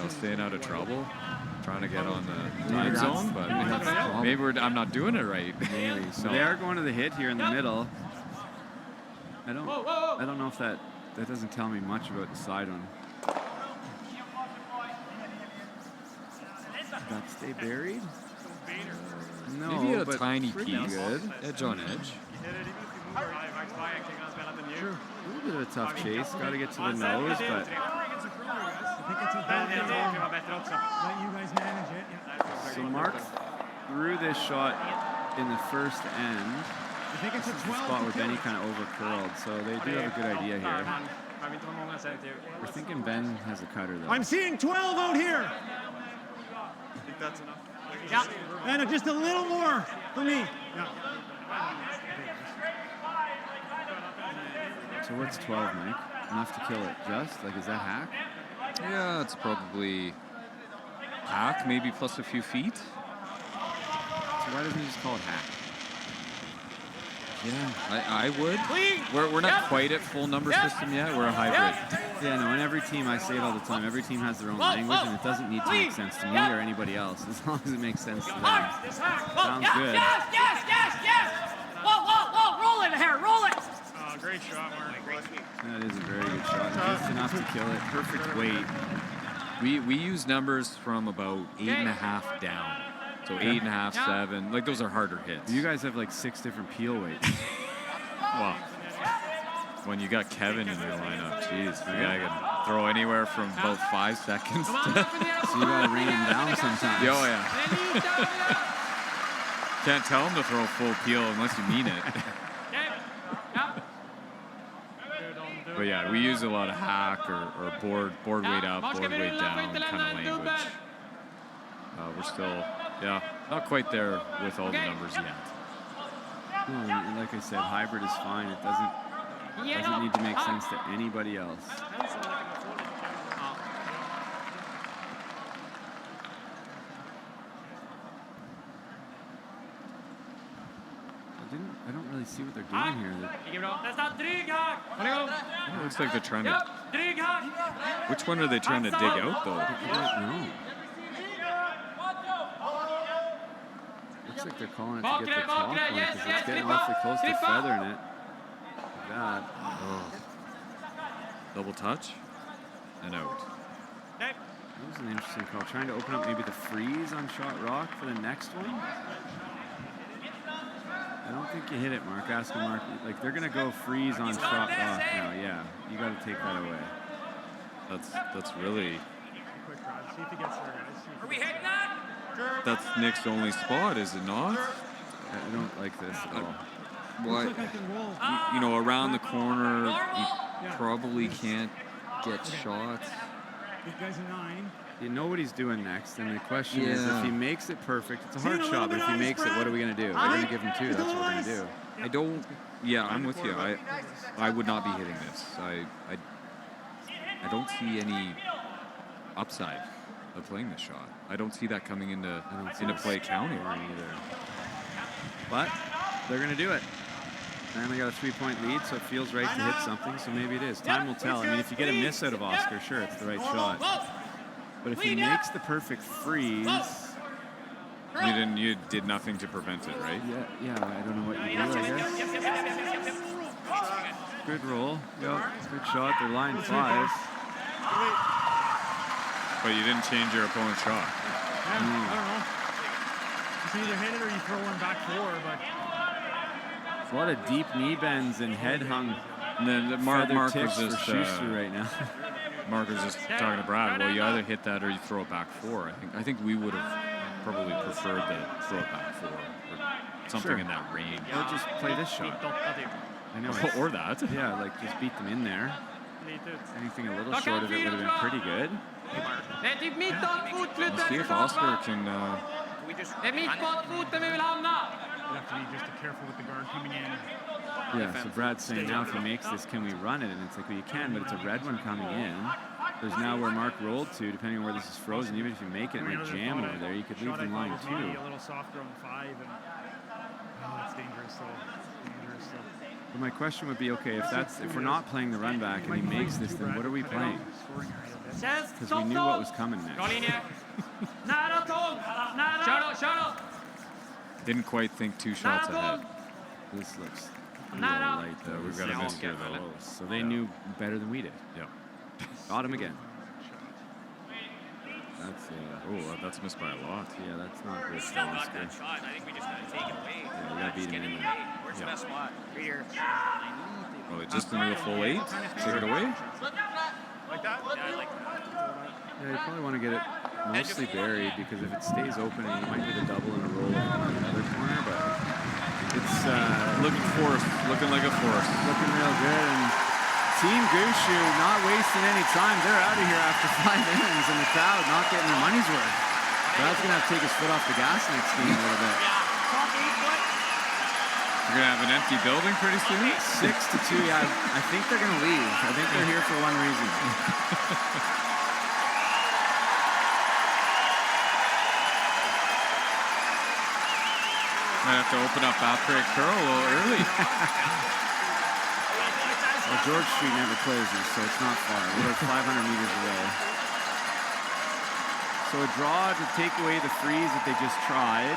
staying out of trouble, trying to get on the time zone, but maybe I'm not doing it right. Maybe. So they are going to the hit here in the middle. I don't know if that doesn't tell me much about the side one. Did that stay buried? No, maybe a but tiny pretty piece. good. Edge on edge. Sure. A little bit of a tough chase. Got to get to the nose, but so Mark threw this shot in the first end. This is the spot where Benny kind of over-curled, so they do have a good idea here. We're thinking Ben has a cutter, though. I'm seeing 12 out here. I think that's enough. Yeah. And just a little more for me. Yeah. So what's 12, Mike? Enough to kill it, just? Like, is that hack? Yeah, it's probably hack, maybe plus a few feet. So why doesn't he just call it hack? Yeah, I would. We're not quite at full number system yet. We're a hybrid. Yeah, no, in every team, I say it all the time, every team has their own language, and it doesn't need to make sense to me or anybody else, as long as it makes sense to them. Sounds good. Yes! Whoa! Roll it here, roll it! Oh, great shot, Mark. That is a very good shot. Just enough to kill it. Perfect weight. We use numbers from about 8.5 down. So 8.5, 7. Like, those are harder hits. You guys have like 6 different peel weights. Well, when you got Kevin in your lineup, geez, the guy can throw anywhere from about 5 seconds to... So you gotta rein him down sometimes. Oh, yeah. Can't tell him to throw full peel unless you mean it. But yeah, we use a lot of hack or board weight up, board weight down kind of language. We're still, not quite there with all the numbers yet. No, like I said, hybrid is fine. It doesn't need to make sense to anybody else. I don't really see what they're doing here. It looks like they're trying to... Which one are they trying to dig out, though? I don't know. Looks like they're calling it to get the top one because it's getting awfully close to feathering it. Like that. Oh. Double touch and out. That was an interesting call. Trying to open up maybe the freeze on shot rock for the next one. I don't think you hit it, Mark. Ask him, Mark. Like, they're going to go freeze on shot rock now. Yeah, you got to take that away. That's really... See if he gets there, guys. Are we hitting that? That's Nick's only spot, is it not? I don't like this at all. What? You know, around the corner, you probably can't get shots. These guys are 9. You know what he's doing next, and the question is, if he makes it perfect, it's a hard shot, but if he makes it, what are we going to do? We're going to give him 2. That's what we're going to do. I don't... Yeah, I'm with you. I would not be hitting this. I don't see any upside of playing this shot. I don't see that coming into play counting either. But they're going to do it. And they got a 3-point lead, so it feels right to hit something, so maybe it is. Time will tell. I mean, if you get a miss out of Oscar, sure, it's the right shot. But if he makes the perfect freeze... You did nothing to prevent it, right? Yeah, I don't know what you do, I guess. Good roll. Yep, good shot. They're line 5. But you didn't change your opponent's shot. I don't know. You can either hit it or you throw one back 4, but... There's a lot of deep knee bends and head hung. And then Mark was just right now. Mark was just talking to Brad. Well, you either hit that or you throw it back 4. I think we would have probably preferred to throw it back 4 or something in that range. Or just play this shot. I know. Or that. Yeah, like just beat them in there. Anything a little short of it would have been pretty good. Let's see if Oscar can... You have to be just careful with the guard coming in. Yeah, so Brad's saying now if he makes this, can we run it? And it's like, well, you can, but it's a red one coming in. There's now where Mark rolled to, depending on where this is frozen. Even if you make it and they jam over there, you could leave them line 2. A little softer on 5, and that's dangerous. But my question would be, okay, if we're not playing the run back and he makes this, then what are we playing? Because we knew what was coming next. Didn't quite think 2 shots ahead. This looks a little light, though. We've got a miss here, though. So they knew better than we did. Yep. Got him again. That's missed by a lot. Yeah, that's not good. We still got that shot. I think we just got to take it away. Yeah, we got to beat him in there. Where's the best spot? Right here. Well, just into the full 8. Take it away. Like that? Yeah, I like that. Yeah, you probably want to get it mostly buried because if it stays open, you might get a double and a roll in another corner, but it's looking like a force. Looking real good. And Team Gushu not wasting any time. They're out of here after 5 innings, and the crowd not getting their money's worth. Brad's going to have to take his foot off the gas next game a little bit. We're going to have an empty building pretty soon? 6-2, yeah. I think they're going to leave. I think they're here for one reason. Might have to open up after a curl a little early. Well, George Street never closes, so it's not far. We're about 500 meters away. So a draw to take away the freeze that they just tried.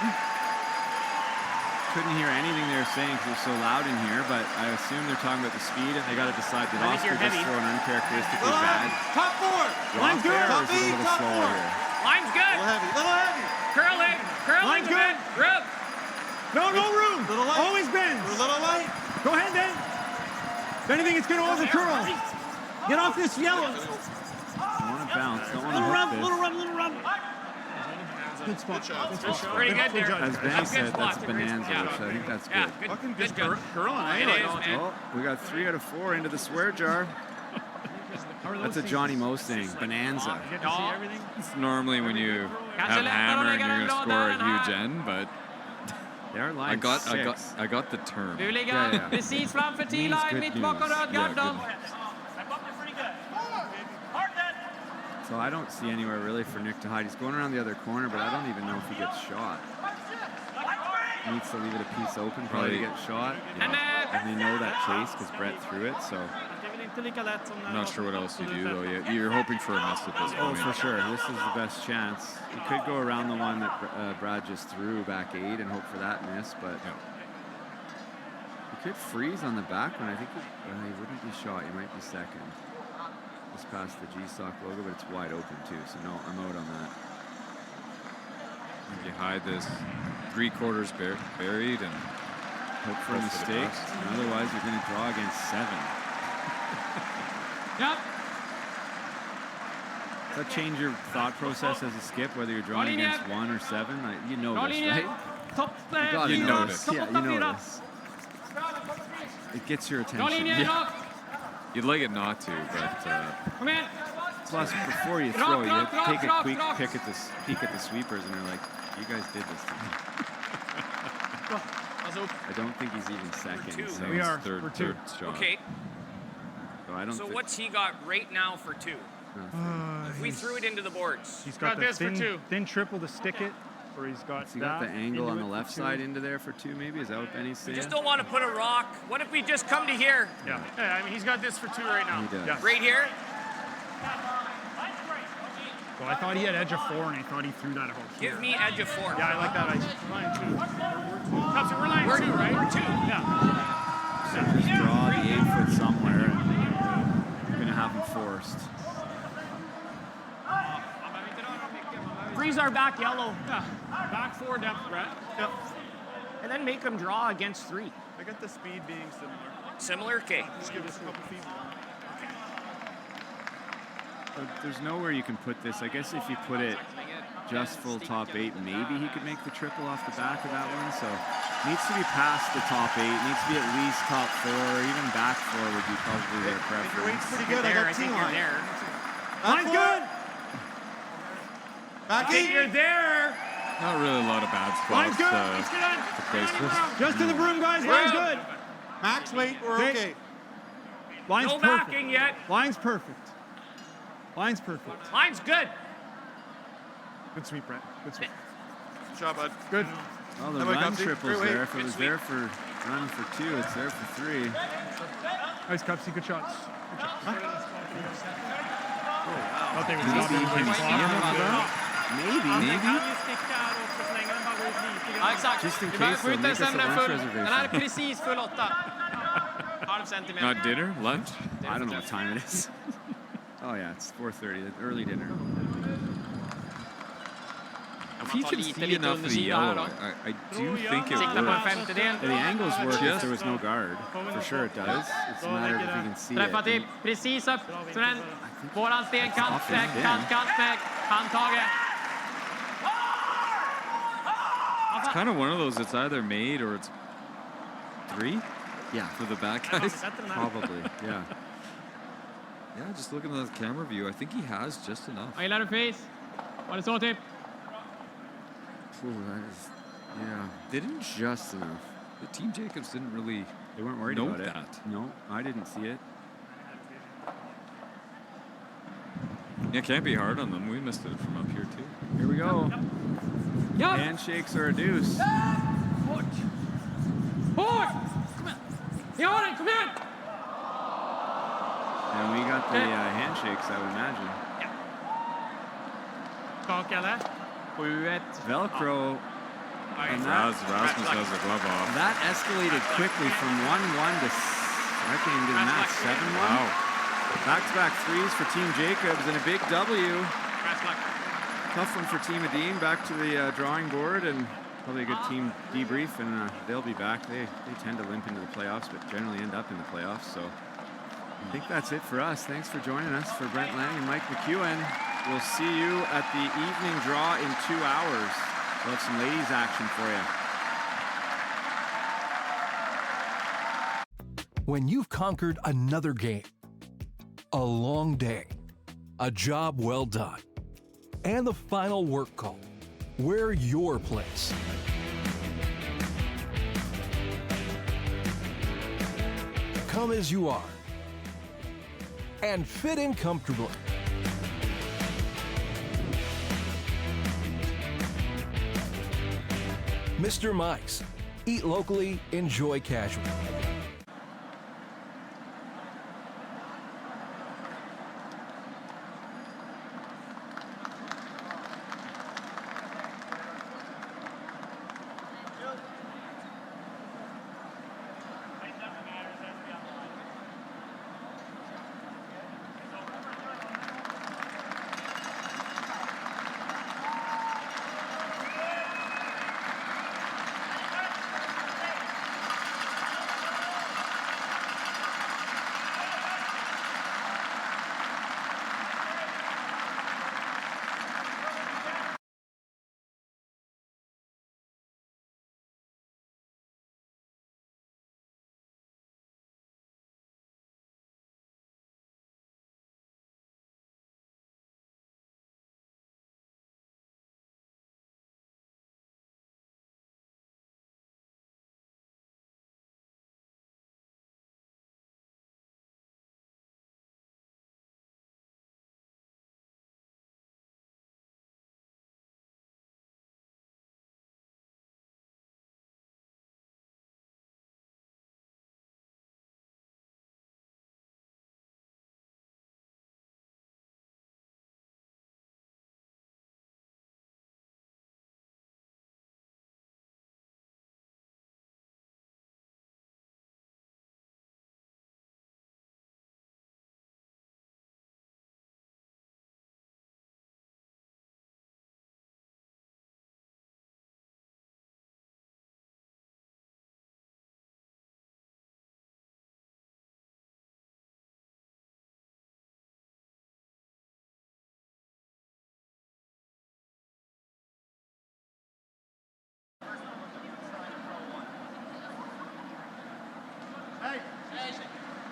Couldn't hear anything they were saying because it was so loud in here, but I assume they're talking about the speed, and they got to decide did Oscar just throw an uncharacteristically bad Top four. Line's good. Top B, top four. Line's good. Little heavy. Curling. Line's good. Rub. No room. Little light. Always bends. A little light. Go ahead, Ben. If anything, it's going to over curl. Get off this yellow. Don't want to bounce. Don't want to hook this. Little rub. Good spot. Pretty good there. As Benny said, that's bonanza, which I think that's good. Good. Curling, It is, man. Oh, we got 3 out of 4 into the swear jar. That's a Johnny Moe thing. Bonanza. It's normally when you have hammer and you're going to score a huge end, but They're line I got the term. Precis framför T-line, mitt bakom rödgarden. So I don't see anywhere really for Nick to hide. He's going around the other corner, but I don't even know if he gets shot. He needs to leave it a piece open, probably to get shot. Yeah. And they know that chase because Brett threw it, so. I'm not sure what else you do, though. You're hoping for a miss at this point. Oh, for sure. This is the best chance. You could go around the one that Brad just threw back 8 and hope for that miss, but you could freeze on the back one. I think he wouldn't be shot. He might be second. Just past the G-Sock logo, but it's wide open too, so no, I'm out on that. If you hide this 3/4 buried and hope for a mistake, and otherwise you're going to draw against 7. Yep. Does that change your thought process as a skip, whether you're drawing against 1 or 7? You know this, right? You notice. Yeah, you notice. It gets your attention. Yeah. You'd like it not to, but plus before you throw, you take a quick peek at the sweepers, and they're like, "You guys did this to me." I don't think he's even second. So we are third shot. Okay. So what's he got right now for 2? If we threw it into the boards. He's got this for 2. Thin triple to stick it. Or he's got the angle on the left side into there for 2, maybe? Is that what Benny's saying? We just don't want to put a rock. What if we just come to here? Yeah, I mean, he's got this for 2 right now. He does. Yeah. Right here? Well, I thought he had edge of 4, and I thought he threw that out here. Give me edge of 4. Yeah, I like that. Line 2. We're line 2, right? We're 2. Yeah. So just draw the 8-foot somewhere, and you're going to have him forced. Freeze our back yellow. Yeah. Back 4 depth, Brett. Yep. And then make them draw against 3. I got the speed being similar. Similar? Okay. Just give us a couple feet. There's nowhere you can put this. I guess if you put it just full top 8, maybe he could make the triple off the back of that one. So needs to be past the top 8. Needs to be at least top 4. Even back 4 would be probably their preference. Your weight's pretty good. I got T-line. Line's good. Back 8. You're there. Not really a lot of bad spots. Line's good. To place this. Just to the broom, guys. Line's good. Max weight, we're okay. Line's no perfect. backing yet. Line's perfect. Line's perfect. Line's good. Good sweep, Brett. Good sweep. Good job, bud. Good. Well, the run triple's there. If it was there for running for 2, it's there for 3. Nice, Cupsy. Good shots. Good shots. Huh? Maybe. Ja, exakt. Just in Vi behöver case skjuta en sämre full. Den här är reservation. precis full 8. Halv centimeter. Not dinner? Lunch? I don't know what time it is. Oh yeah, it's 4:30. Early dinner. If he can see enough of the yellow, I do think it works. The angles work if there was no guard. For sure it does. It's a matter of if you can see Träffa it. till precis upp. Så den våran stenkant, kant, handtaget. It's kind of one of those, it's either made or it's 3? Yeah. For the back guys? Probably, yeah. Yeah, just looking at the camera view, I think he has just enough. Jag gillar du face. Var det så typ? Yeah. They didn't just enough. The Team Jacobs didn't really They weren't worried note about it. that. No, I didn't see it. Yeah, can't be hard on them. We missed it from up here too. Here we go. Ja. Handshakes are a deuce. KIOTI, come in! And we got the handshakes, I would imagine. Velcro. And Rasmus has the glove off. That escalated quickly from 1-1 to, I can't even do the math, 7-1. Wow. Back-to-back threes for Team Jacobs and a big W. Tough one for Team Edin, back to the drawing board, and probably a good team debrief, and they'll be back. They tend to limp into the playoffs, but generally end up in the playoffs, so I think that's it for us. Thanks for joining us. For Brent Lanning and Mike McEwen, we'll see you at the evening draw in 2 hours. We'll have some ladies action for you. When you've conquered another game, a long day, a job well done, and the final work call, wear your place. Come as you are and fit in comfortably. Mr. Mike's. Eat locally, enjoy casually.